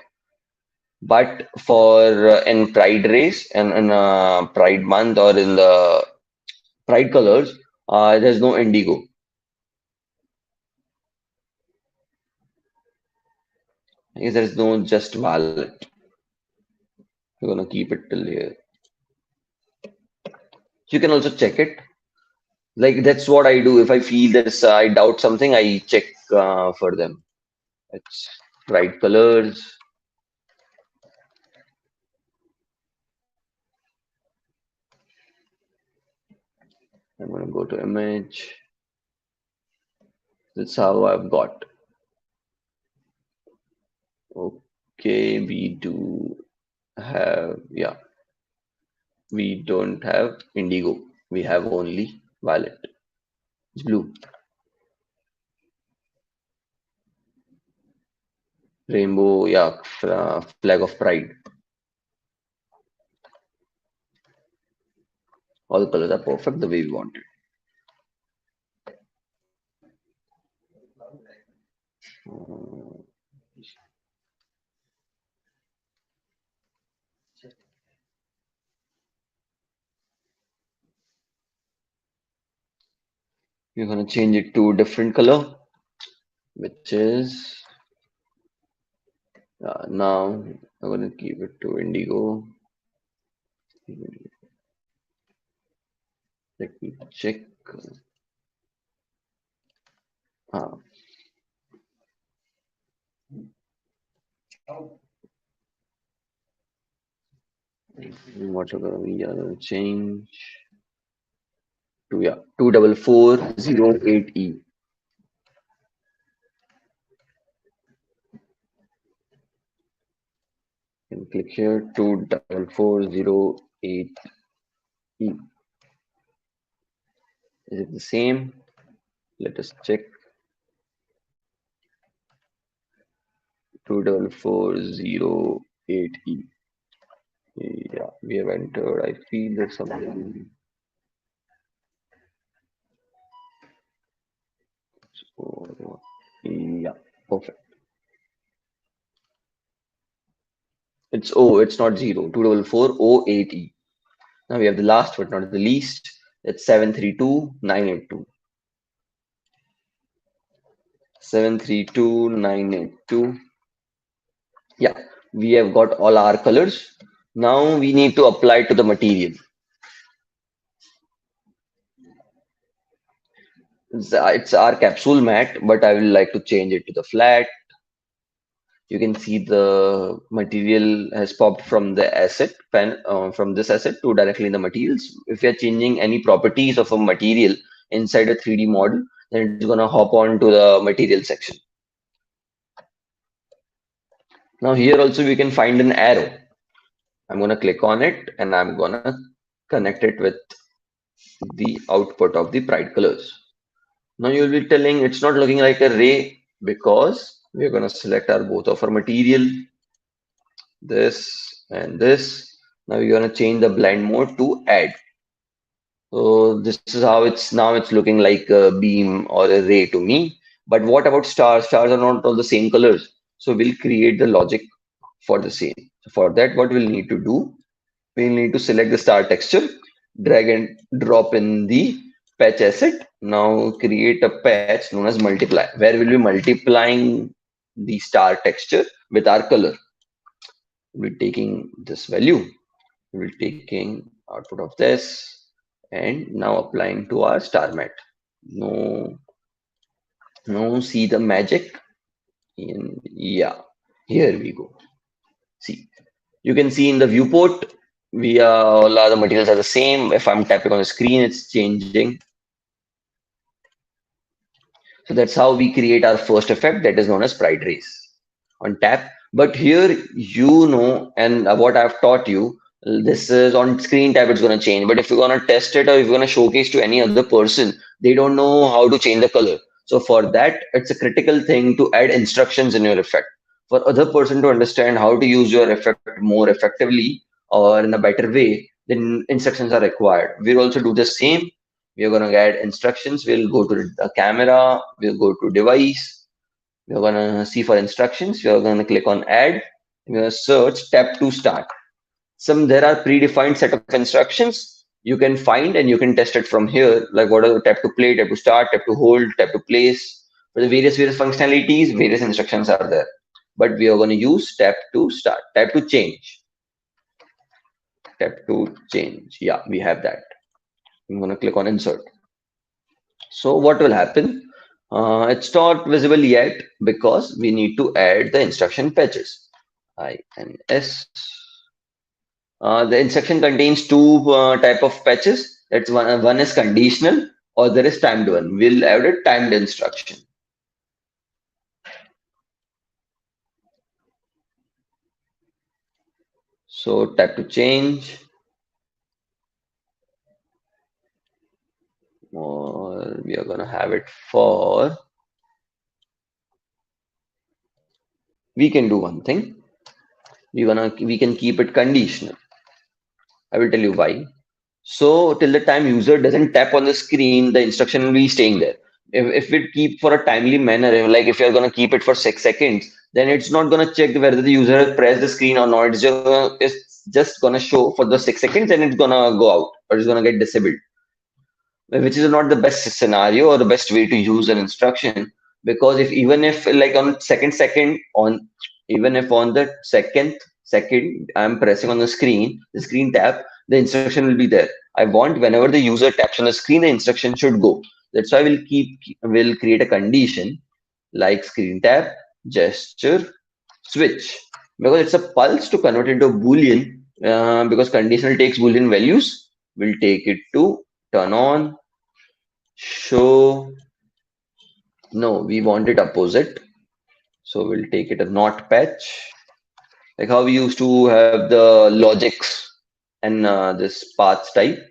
But for in Pride race and in Pride month or in the Pride colors, there's no indigo. I guess there's no just violet. We're gonna keep it till here. You can also check it. Like that's what I do. If I feel there's I doubt something, I check for them. It's bright colors. I'm gonna go to image. That's how I've got. Okay, we do have, yeah, we don't have indigo. We have only violet. It's blue. Rainbow, yeah, flag of pride. All the colors are perfect the way we want it. Uh, We're gonna change it to a different color, which is now I'm gonna keep it to indigo. Let me check. Uh, what we are gonna change to, yeah, 24408E. And click here, 24408E. Is it the same? Let us check. 24408E. Yeah, we have entered. I feel there's something. So, yeah, perfect. It's not zero. 24408E. Now we have the last but not the least. It's 732982. 732982. Yeah, we have got all our colors. Now we need to apply to the material. It's our capsule mat, but I will like to change it to the flat. You can see the material has popped from the asset pen, from this asset to directly in the materials. If we are changing any properties of a material inside a 3D model, then it's gonna hop on to the material section. Now here also we can find an arrow. I'm gonna click on it and I'm gonna connect it with the output of the pride colors. Now you'll be telling it's not looking like a ray because we're gonna select our both of our material, this and this. Now we're gonna change the blend mode to add. So this is how it's now it's looking like a beam or a ray to me. But what about stars? Stars are not all the same colors. So we'll create the logic for the same. So for that, what we'll need to do, we'll need to select the star texture, drag and drop in the patch asset. Now create a patch known as multiply, where we'll be multiplying the star texture with our color. We'll be taking this value, we'll be taking output of this, and now applying to our star mat. No, no, see the magic? Yeah, here we go. See, you can see in the viewport, all other materials are the same. If I'm tapping on the screen, it's changing. So that's how we create our first effect that is known as pride race. on tap. But here, and what I've taught you, this is on screen tap, it's going to change. But if you're going to test it or if you're going to showcase to any other person, they don't know how to change the color. So for that, it's a critical thing to add instructions in your effect. For other person to understand how to use your effect more effectively or in a better way, then instructions are required. We'll also do the same. We're going to add instructions. We'll go to the camera. We'll go to device. We're gonna see for instructions. We're gonna click on add. We're gonna search tap to start. There are predefined set of instructions you can find and you can test it from here. Like what are the tap to play, tap to start, tap to hold, tap to place. For the various functionalities, various instructions are there. But we are gonna use tap to start, tap to change, tap to change. Yeah, we have that. I'm gonna click on insert. So what will happen? It's not visible yet because we need to add the instruction patches. INS. The instruction contains two type of patches. That's one is conditional or there is timed one. We'll add a timed instruction. So tap to change, or we are gonna have it for. We can do one thing. We can keep it conditional. I will tell you why. So till the time user doesn't tap on the screen, the instruction will be staying there. If we keep for a timely manner, like if you're gonna keep it for 6 seconds, then it's not gonna check whether the user has pressed the screen or not. It's just gonna show for the 6 seconds and it's gonna go out or it's gonna get disabled, which is not the best scenario or the best way to use an instruction. Because if even if like on second on even if on the second I'm pressing on the screen tap, the instruction will be there. I want whenever the user taps on the screen, the instruction should go. That's why we'll create a condition like screen tap gesture switch, because it's a pulse to convert into a boolean. Because conditional takes boolean values, we'll take it to turn on, show. No, we want it opposite. So we'll take it a not patch. Like how we used to have the logics and this paths type.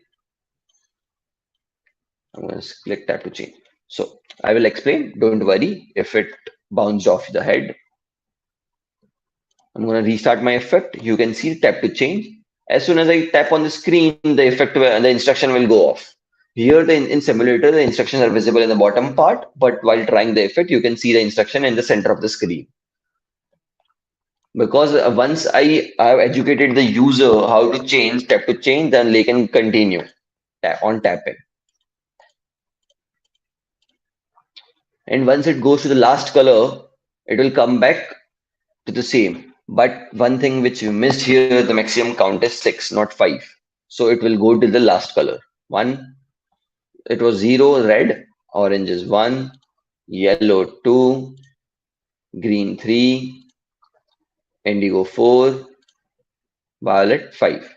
I'm going to click that to change. So I will explain. Don't worry if it bounced off the head. I'm going to restart my effect. You can see tap to change. As soon as I tap on the screen, the instruction will go off. Here, in simulator, the instructions are visible in the bottom part, but while trying the effect, you can see the instruction in the center of the screen. Because once I have educated the user how to change, tap to change, then they can continue on tapping. And once it goes to the last color, it will come back to the same. But one thing which you missed here, the maximum count is 6, not 5. So it will go to the last color. 1, it was 0, red, orange is 1, yellow 2, green 3, indigo 4, violet 5.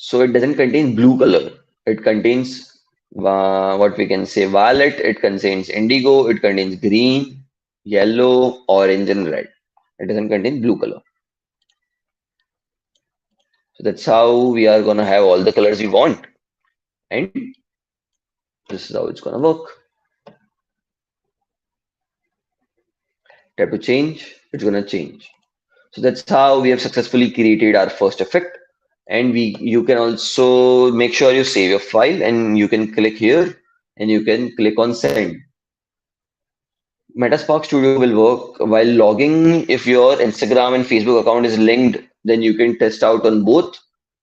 So it doesn't contain blue color. It contains what we can say violet, it contains indigo, it contains green, yellow, orange, and red. It doesn't contain blue color. So that's how we are gonna have all the colors we want. And this is how it's gonna work. Tap to change, it's gonna change. So that's how we have successfully created our first effect. And you can also make sure you save your file and you can click here and you can click on send. Metaspark Studio will work while logging. If your Instagram and Facebook account is linked, then you can test out on both.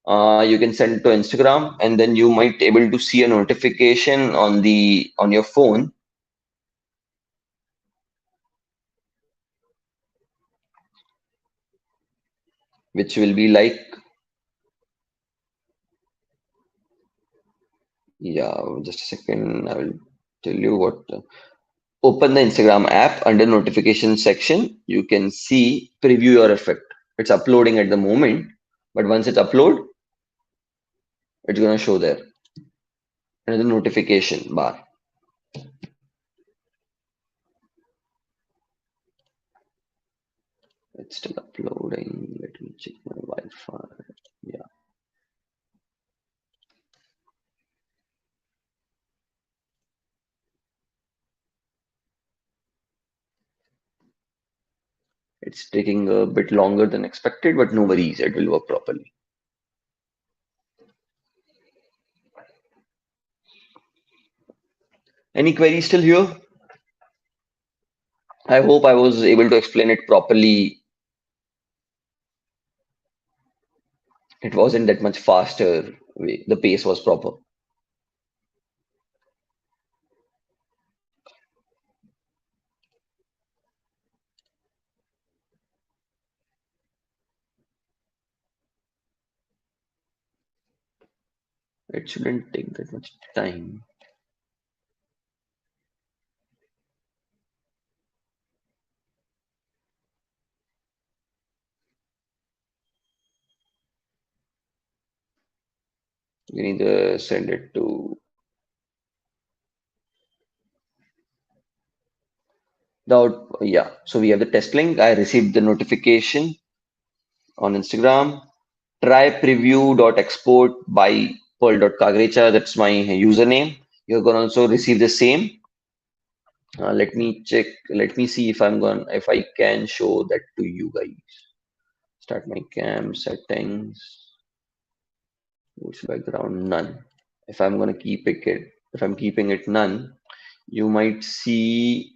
You can send to Instagram, and then you might able to see a notification on your phone, which will be like, yeah, just a second. I will tell you what. Open the Instagram app under notification section. You can see preview your effect. It's uploading at the moment, but once it's upload, It's gonna show there. And the notification bar. It's still uploading. Let me check my Wi-Fi. Yeah, it's taking a bit longer than expected, but no worries, it will work properly. Any queries still here? I hope I was able to explain it properly. It wasn't that much faster. The pace was proper. It shouldn't take that much time. You need to send it to yeah. So we have the test link. I received the notification on Instagram. Try preview.export by pearl.kagrecha. That's my username. You're gonna also receive the same. Let me check. Let me see if I can show that to you guys. Start my cam settings. Which background? None. If I'm gonna keep it, if I'm keeping it none, you might see.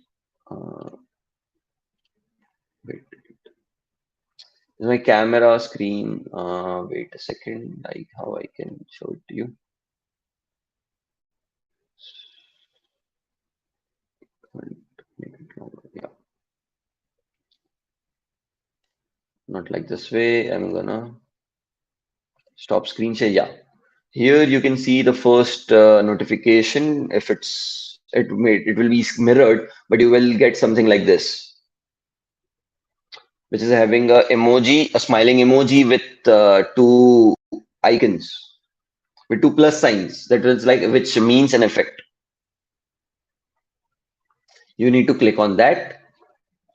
Uh, wait, is my camera screen? Wait a second. Like how I can show it to you. Make it longer. Yeah, not like this way. I'm gonna stop screen share. Yeah, here you can see the first notification. If it will be mirrored, but you will get something like this, which is having a smiling emoji with two icons, with two plus signs. That is like which means an effect. You need to click on that.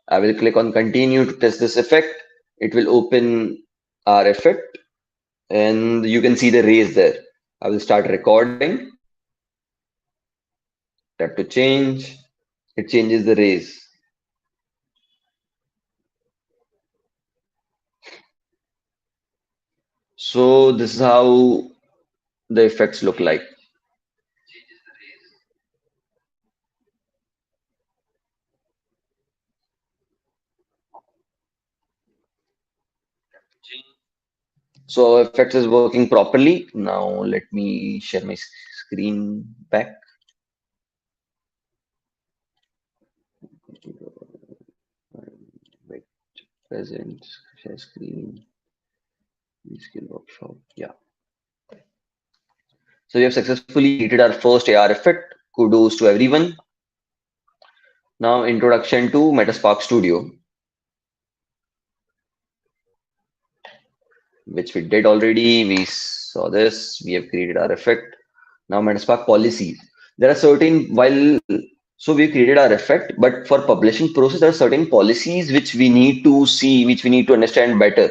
I will click on continue to test this effect. It will open our effect, and you can see the rays there. I will start recording. Tap to change. It changes the rays. So this is how the effects look like. So effects is working properly. Now let me share my screen back. Wait, present, share screen, skill workshop. Yeah. So we have successfully created our first AR effect. Kudos to everyone. Now introduction to Metaspark Studio, which we did already. We saw this. We have created our effect. Now Metaspark policies. There are certain so we created our effect, but for publishing process, there are certain policies which we need to see, which we need to understand better.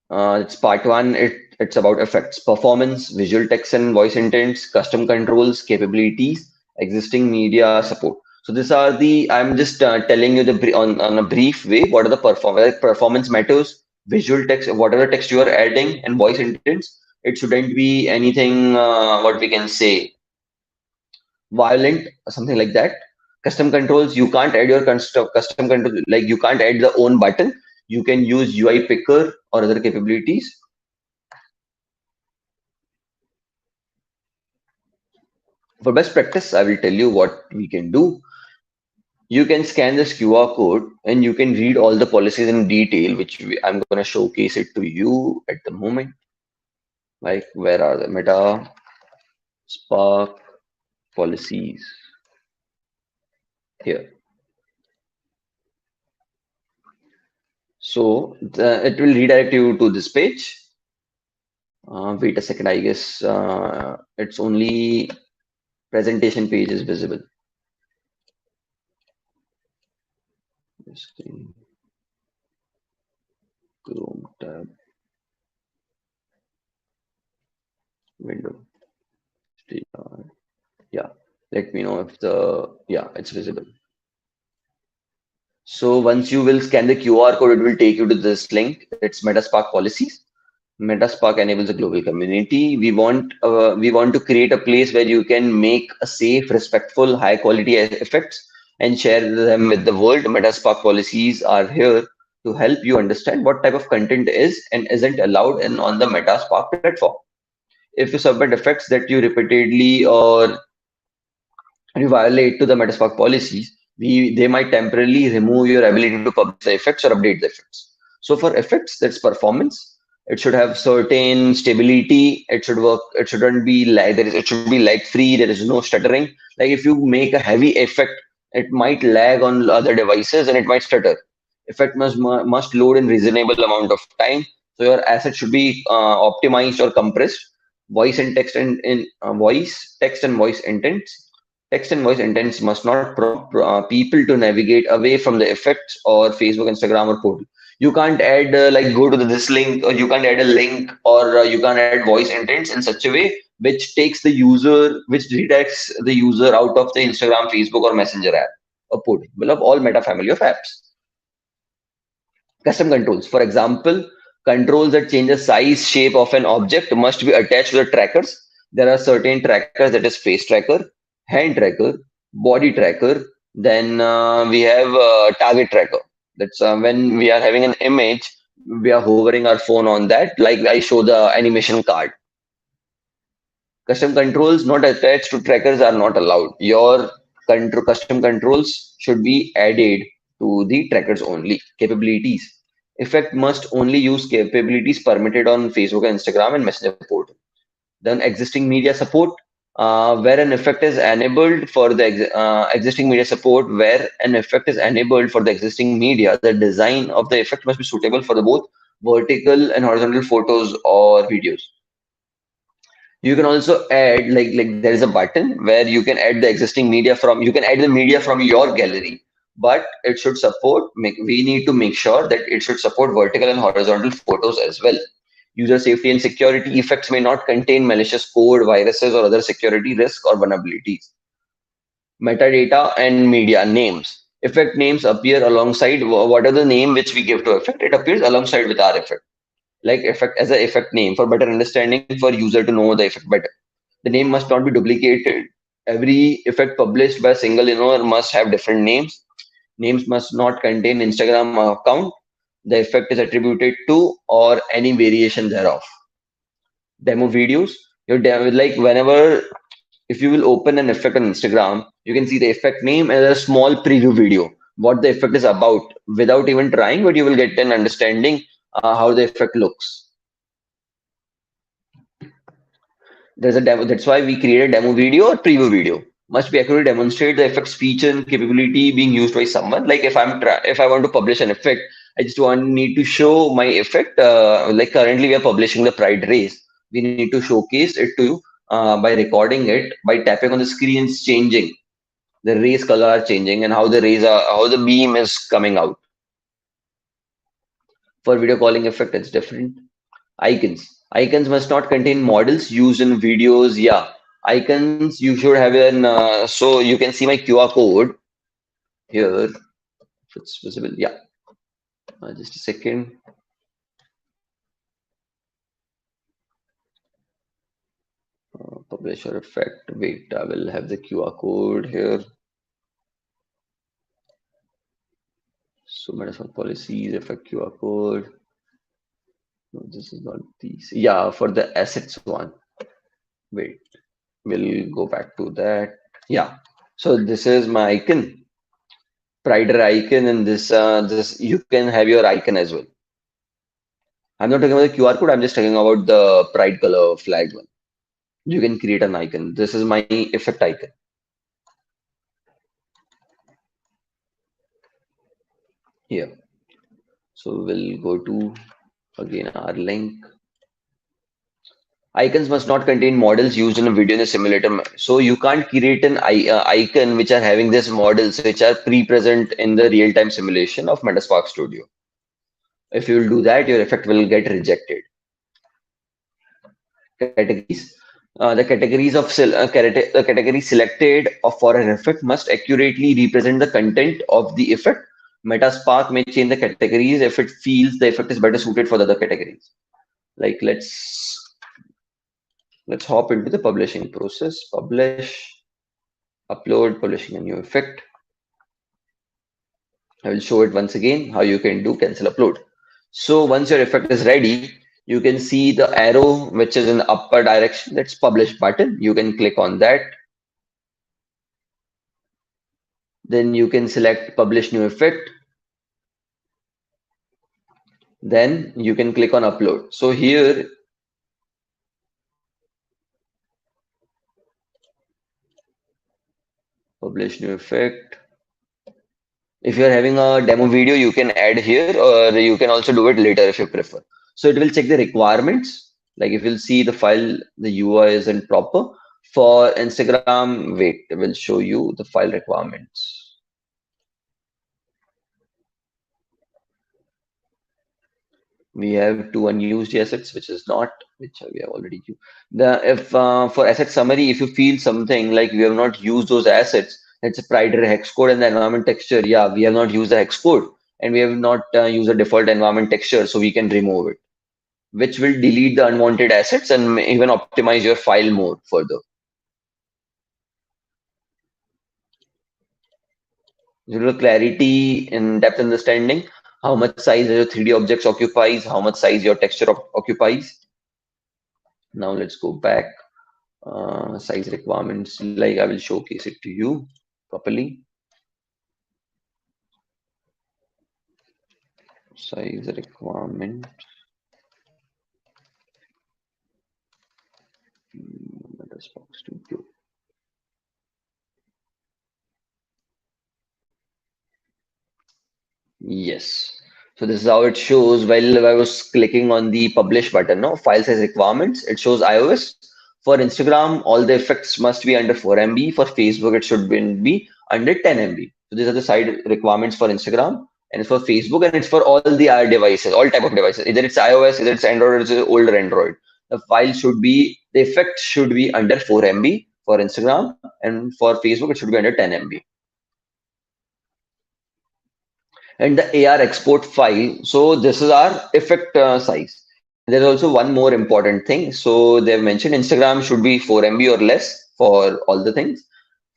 It's part one. It's about effects, performance, visual text and voice intents, custom controls, capabilities, existing media support. So these are the. I'm just telling you on a brief way. What are the performance matters, visual text, whatever text you are adding, and voice intents. It shouldn't be anything. What we can say, violent or something like that. Custom controls. You can't add your custom control. Like you can't add the own button. You can use UI picker or other capabilities. For best practice, I will tell you what we can do. You can scan this QR code and you can read all the policies in detail, I'm going to showcase it to you at the moment. Like, where are the Meta Spark policies? Here. So it will redirect you to this page. Wait a second, I guess it's only presentation page is visible. Screen, Chrome tab, window. Yeah, let me know if yeah, it's visible. So once you will scan the QR code, it will take you to this link. It's Metaspark policies. Metaspark enables a global community. We want to create a place where you can make a safe, respectful, high quality effects and share them with the world. Metaspark policies are here to help you understand what type of content is and isn't allowed in on the Metaspark platform. If you submit effects that you repeatedly or you violate to the Metaspark policies, they might temporarily remove your ability to publish the effects or update the effects. So for effects, that's performance. It should have certain stability. It should work. It shouldn't be like it should be lag free. There is no stuttering. Like if you make a heavy effect, it might lag on other devices and it might stutter. Effect must load in reasonable amount of time. So your asset should be optimized or compressed. Voice and text and in voice, text and voice intents. Text and voice intents must not prompt people to navigate away from the effects or Facebook, Instagram, or portal. You can't add like go to this link, or you can't add a link, or you can't add voice intents in such a way which takes the user, which redirects the user out of the Instagram, Facebook, or Messenger app or portal. We love all Meta family of apps. Custom controls. For example, controls that change the size, shape of an object must be attached to the trackers. There are certain trackers that is face tracker, hand tracker, body tracker. Then we have target tracker. That's when we are having an image, we are hovering our phone on that, like I show the animation card. Custom controls not attached to trackers are not allowed. Your custom controls should be added to the trackers only. Capabilities. Effect must only use capabilities permitted on Facebook, Instagram, and Messenger portal. Then existing media support, where an effect is enabled for the existing media support, where an effect is enabled for the existing media, the design of the effect must be suitable for the both vertical and horizontal photos or videos. You can also add like there is a button where you can add the existing media from you can add the media from your gallery, but it should support we need to make sure that it should support vertical and horizontal photos as well. User safety and security effects may not contain malicious code, viruses, or other security risks or vulnerabilities. Metadata and media names. Effect names appear alongside whatever the name which we give to effect, it appears alongside with our effect, like effect as a effect name for better understanding, for user to know the effect better. The name must not be duplicated. Every effect published by a single owner must have different names. Names must not contain Instagram account the effect is attributed to or any variation thereof. Demo videos. Your demo, like whenever if you will open an effect on Instagram, you can see the effect name and a small preview video, what the effect is about without even trying, but you will get an understanding how the effect looks. There's a demo. That's why we create a demo video or preview video. Must be accurately demonstrate the effect's feature and capability being used by someone. Like if I want to publish an effect, I just need to show my effect. Like currently we are publishing the Pride race. We need to showcase it to you by recording it, by tapping on the screens changing. The rays color are changing and how the beam is coming out. For video calling effect, it's different. Icons. Icons must not contain models used in videos. Yeah, icons you should have an. So you can see my QR code here. If it's visible, yeah. Just a second. Publisher effect. Wait, I will have the QR code here. So management policies, effect QR code. No, this is not these. Yeah, for the assets one. Wait, we'll go back to that. Yeah. So this is my icon, Prider icon, and this you can have your icon as well. I'm not talking about the QR code. I'm just talking about the Pride color flag one. You can create an icon. This is my effect icon here. So we'll go to again our link. Icons must not contain models used in a video in a simulator. So you can't create an icon which are having these models which are pre-present in the real-time simulation of Metaspark Studio. If you will do that, your effect will get rejected. Categories. The category selected for an effect must accurately represent the content of the effect. Metaspark may change the categories if it feels the effect is better suited for the other categories. Like let's hop into the publishing process. Publish, upload, publishing a new effect. I will show it once again how you can do cancel upload. So once your effect is ready, you can see the arrow which is in the upper direction. That's publish button. You can click on that. Then you can select publish new effect. Then you can click on upload. So here, publish new effect. If you're having a demo video, you can add here, or you can also do it later if you prefer. So it will check the requirements. Like if you'll see the file, the UI isn't proper. For Instagram, wait, it will show you the file requirements. We have two unused assets, which is not, which we have already used. The if for asset summary, if you feel something like we have not used those assets, it's a proprietary hex code and the environment texture. Yeah, we have not used the hex code and we have not used the default environment texture, so we can remove it, which will delete the unwanted assets and even optimize your file more further. Zero clarity in depth understanding, how much size your 3D objects occupies, how much size your texture occupies. Now let's go back. Size requirements, like I will showcase it to you properly. Size requirement. Metaspark Studio. Yes. So this is how it shows while I was clicking on the publish button. No file size requirements. It shows iOS. For Instagram, all the effects must be under 4 MB. For Facebook, it should be under 10 MB. So these are the side requirements for Instagram, and it's for Facebook, and it's for all the devices, all type of devices. Either it's iOS, either it's Android, or it's older Android. The effect should be under 4 MB for Instagram, and for Facebook, it should be under 10 MB. And the AR export file. So this is our effect size. There's also one more important thing. So they've mentioned Instagram should be 4 MB or less for all the things.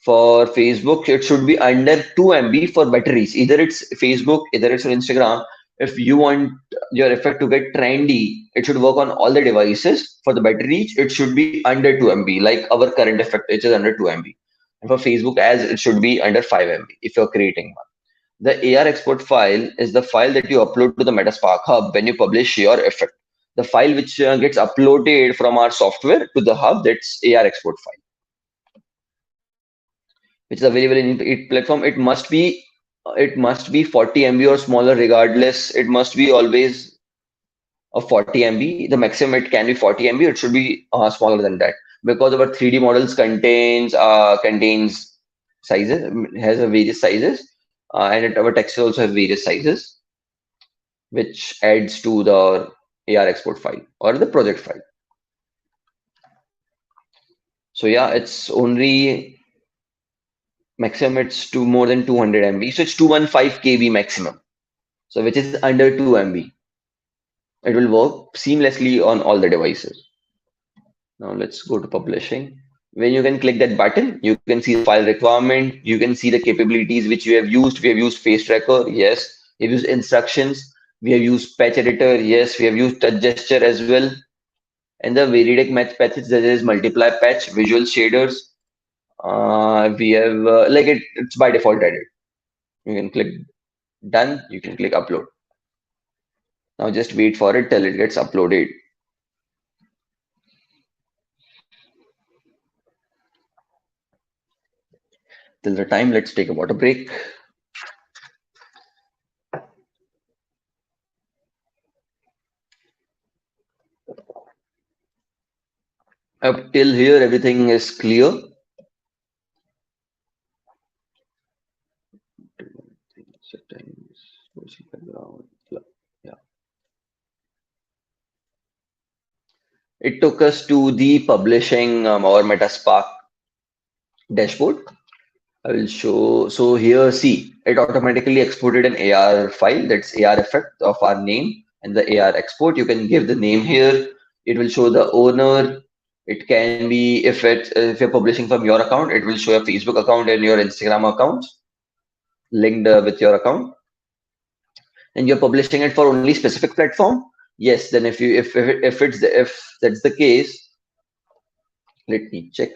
For Facebook, it should be under 2 MB for batteries. Either it's Facebook, either it's Instagram. If you want your effect to get trendy, it should work on all the devices. For the batteries, it should be under 2 MB, like our current effect, which is under 2 MB. And for Facebook, as it should be under 5 MB if you're creating one. The AR export file is the file that you upload to the Metaspark Hub when you publish your effect. The file which gets uploaded from our software to the hub, that's AR export file, which is available in each platform. It must be 40 MB or smaller regardless. It must be always of 40 MB. The maximum it can be 40 MB. It should be smaller than that because our 3D models contains sizes, has a various sizes, and our texture also have various sizes, which adds to the AR export file or the project file. So yeah, it's only maximum. It's to more than 200 MB. So it's 215 KB maximum. So which is under 2 MB. It will work seamlessly on all the devices. Now let's go to publishing. When you can click that button, you can see the file requirement. You can see the capabilities which we have used. We have used face tracker. Yes. We have used instructions. We have used patch editor. Yes. We have used touch gesture as well. And the Veridec match patches, there is multiply patch, visual shaders. We have it's by default added. You can click done. You can click upload. Now just wait for it till it gets uploaded. Till the time, let's take a water break. Up till here, everything is clear. Settings, background. Yeah. It took us to the publishing or Metaspark dashboard. I will show. So here, see, it automatically exported an AR file. That's AR effect of our name and the AR export. You can give the name here. It will show the owner. It can be if you're publishing from your account, it will show your Facebook account and your Instagram accounts linked with your account. And you're publishing it for only specific platform. Yes, then if that's the case, let me check.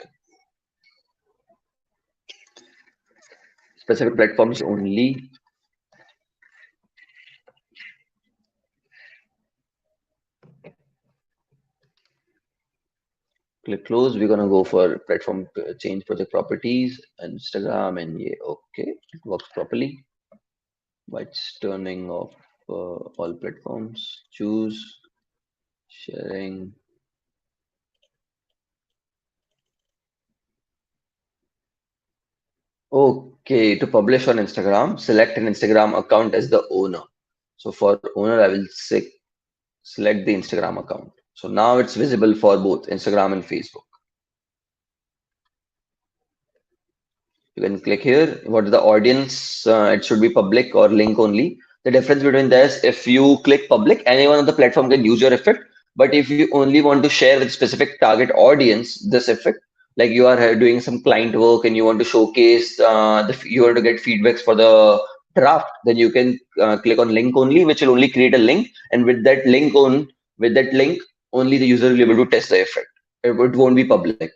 Specific platforms only. Click close. We're gonna go for platform change project properties, Instagram, and yeah, okay, it works properly. By turning off all platforms, choose sharing. Okay, to publish on Instagram, select an Instagram account as the owner. So for owner, I will select the Instagram account. So now it's visible for both Instagram and Facebook. You can click here. What is the audience? It should be public or link only. The difference between this, if you click public, anyone on the platform can use your effect. But if you only want to share with specific target audience this effect, like you are doing some client work and you want to showcase, you want to get feedbacks for the draft, then you can click on link only, which will only create a link. And with that link, only the user will be able to test the effect. It won't be public.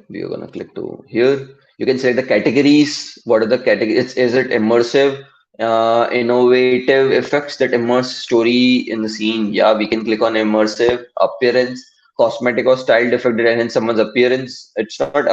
We are gonna click to here. You can select the categories. What are the categories? Is it immersive, innovative effects that immerse story in the scene? Yeah, we can click on immersive, appearance, cosmetic or styled effect that enhance someone's appearance. It's not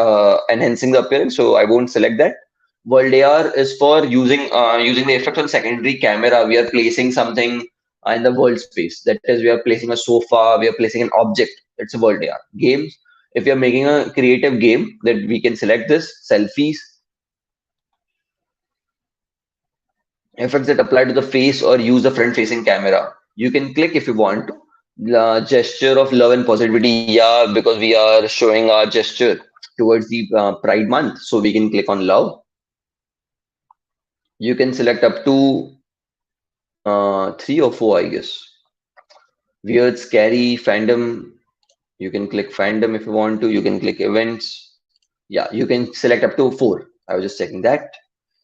enhancing the appearance, so I won't select that. World AR is for using the effect on secondary camera. We are placing something in the world space. That is, we are placing a sofa. We are placing an object. It's a world AR. Games, if you're making a creative game, that we can select this. Selfies, effects that apply to the face or use the front facing camera. You can click if you want to. Gesture of love and positivity, yeah, because we are showing our gesture towards the Pride month, so we can click on love. You can select up to three or four, I guess. Weird, scary, fandom. You can click fandom if you want to. You can click events. Yeah, you can select up to four. I was just checking that.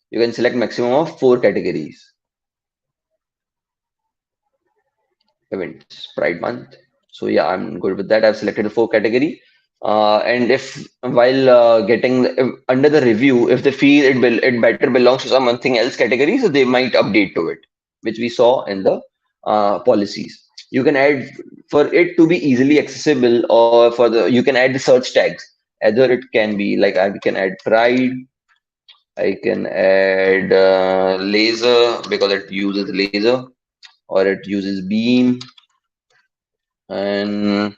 You can select maximum of four categories. Events, Pride month. So yeah, I'm good with that. I've selected the four category. And if while under the review, if they feel it better belongs to something else category, so they might update to it, which we saw in the policies. You can add for it to be easily accessible, or for the you can add the search tags. Either it can be like I can add pride, I can add laser because it uses laser, or it uses beam, and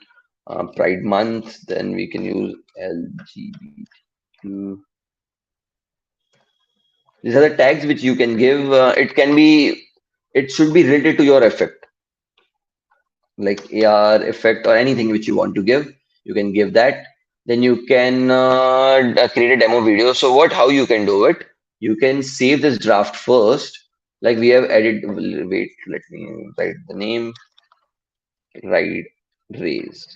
Pride month. Then we can use LGBTQ. These are the tags which you can give. It should be related to your effect, like AR effect or anything which you want to give. You can give that. Then you can create a demo video. So how you can do it? You can save this draft first. Like we have added. Wait, let me write the name. Right, raise.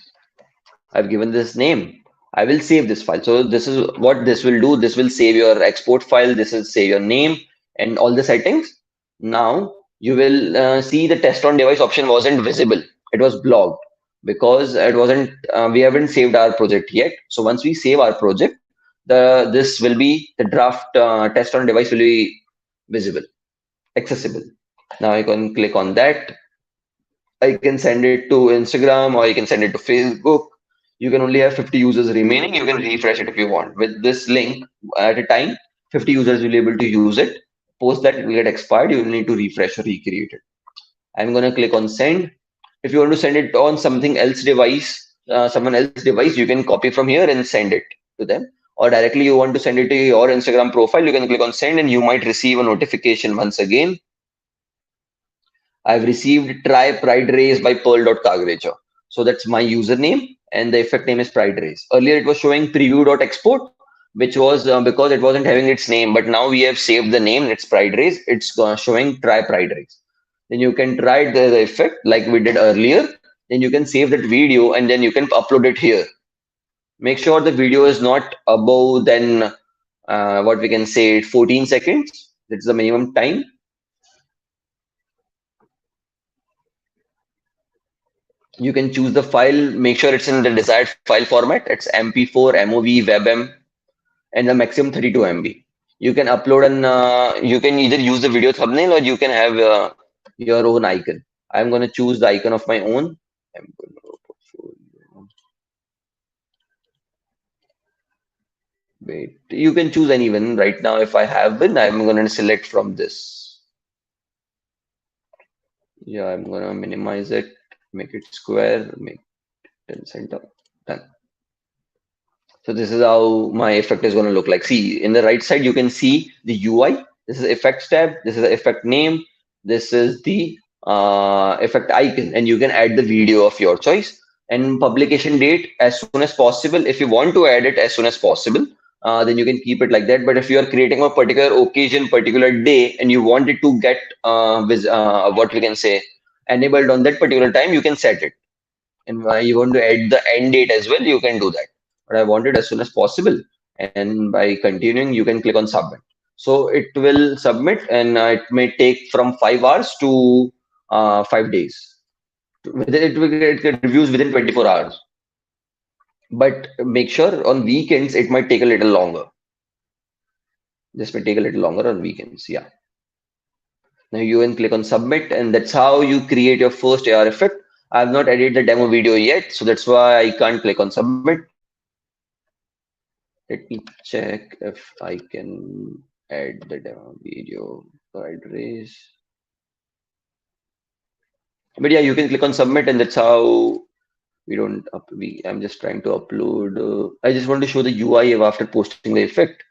I've given this name. I will save this file. So this is what this will do. This will save your export file. This will save your name and all the settings. Now you will see the test on device option wasn't visible. It was blocked because it wasn't. We haven't saved our project yet. So once we save our project, this will be the draft test on device will be visible, accessible. Now I can click on that. I can send it to Instagram or you can send it to Facebook. You can only have 50 users remaining. You can refresh it if you want. With this link at a time, 50 users will be able to use it. Post that, it will get expired. You will need to refresh or recreate it. I'm going to click on send. If you want to send it on something else device, someone else device, you can copy from here and send it to them. Or directly you want to send it to your Instagram profile, you can click on send and you might receive a notification once again. I've received try pride race by pearl.kagrecha. So that's my username and the effect name is pride race. Earlier it was showing preview.export, which was because it wasn't having its name, but now we have saved the name, it's pride race. It's showing try pride race. Then you can try the effect like we did earlier. Then you can save that video and then you can upload it here. Make sure the video is not above than what we can say 14 seconds. That's the minimum time. You can choose the file, make sure it's in the desired file format. It's MP4, MOV, WebM, and the maximum 32 MB. You can upload and you can either use the video thumbnail or you can have your own icon. I'm going to choose the icon of my own. I'm going to wait. You can choose any one. Right now, if I have one, I'm going to select from this. Yeah, I'm going to minimize it, make it square, make it in center. Done. So this is how my effect is going to look like. See, in the right side, you can see the UI. This is effects tab. This is the effect name. This is the effect icon, and you can add the video of your choice. And publication date as soon as possible. If you want to add it as soon as possible, then you can keep it like that. But if you are creating a particular occasion, particular day, and you want it to get what we can say enabled on that particular time, you can set it. And you want to add the end date as well, you can do that. But I want it as soon as possible. And by continuing, you can click on submit. So it will submit and it may take from 5 hours to 5 days. It reviews within 24 hours. But make sure on weekends, it might take a little longer. This may take a little longer on weekends. Yeah. Now you can click on submit, and that's how you create your first AR effect. I have not edited the demo video yet, so that's why I can't click on submit. Let me check if I can add the demo video address. But yeah, you can click on submit, and that's how we don't up we I'm just trying to upload. I just want to show the UI after posting the effect.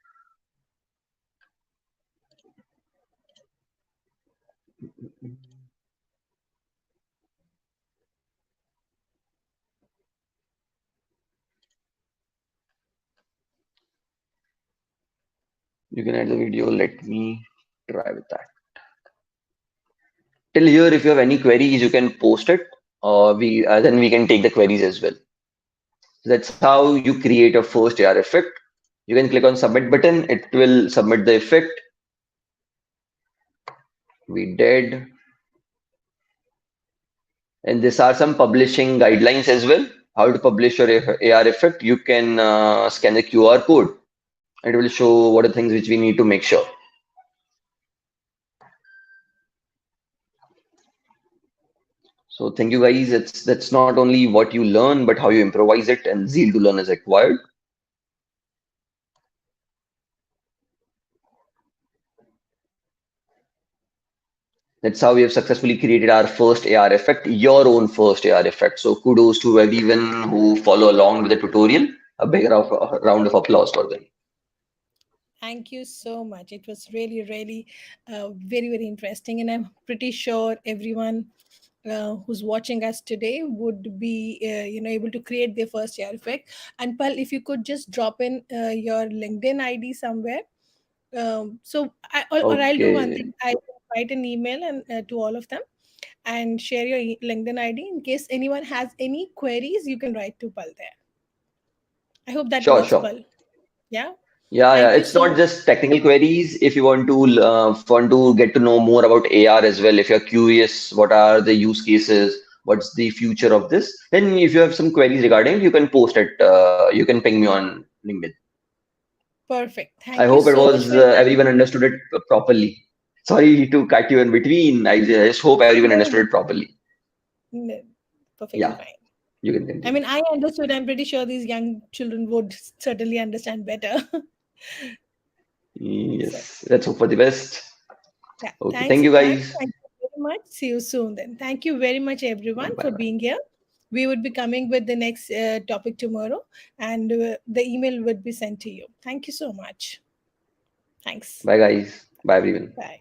You can add the video. Let me try with that. Till here, if you have any queries, you can post it, or we then we can take the queries as well. That's how you create a first AR effect. You can click on submit button. It will submit the effect. We did. And these are some publishing guidelines as well. How to publish your AR effect. You can scan the QR code. It will show what are the things which we need to make sure. So thank you guys. That's not only what you learn, but how you improvise it, and zeal to learn is required. That's how we have successfully created our first AR effect, your own first AR effect. So kudos to everyone who follow along with the tutorial. A big round of applause for them. Thank you so much. It was really, really very, very interesting. And I'm pretty sure everyone who's watching us today would be, able to create their first year effect. And Pal, if you could just drop in your LinkedIn ID somewhere. Or I'll do one thing. Okay. I will write an email and to all of them and share your LinkedIn ID in case anyone has any queries. You can write to Pal there. I hope that Sure, works, sure. Pal. Yeah. Yeah, yeah. Thank you It's so not much. just technical queries. If you want to get to know more about AR as well, if you're curious, what are the use cases, what's the future of this, then if you have some queries regarding, you can post it. You can ping me on LinkedIn. Perfect. I Thank you hope it so much was for your time. everyone understood it properly. Sorry to cut you in between. I just hope everyone No, understood it properly. no, perfectly Yeah, fine. you can I continue. mean, I understood. I'm pretty sure these young children would certainly understand better. So, Yes, let's hope for the best. yeah, Okay, thanks. thank you Thanks. guys. Thank you very much. See you soon then. Thank you very much, everyone, Bye for bye. being here. We would be coming with the next topic tomorrow, and the email would be sent to you. Thank you so much. Thanks. Bye guys. Bye everyone. Bye.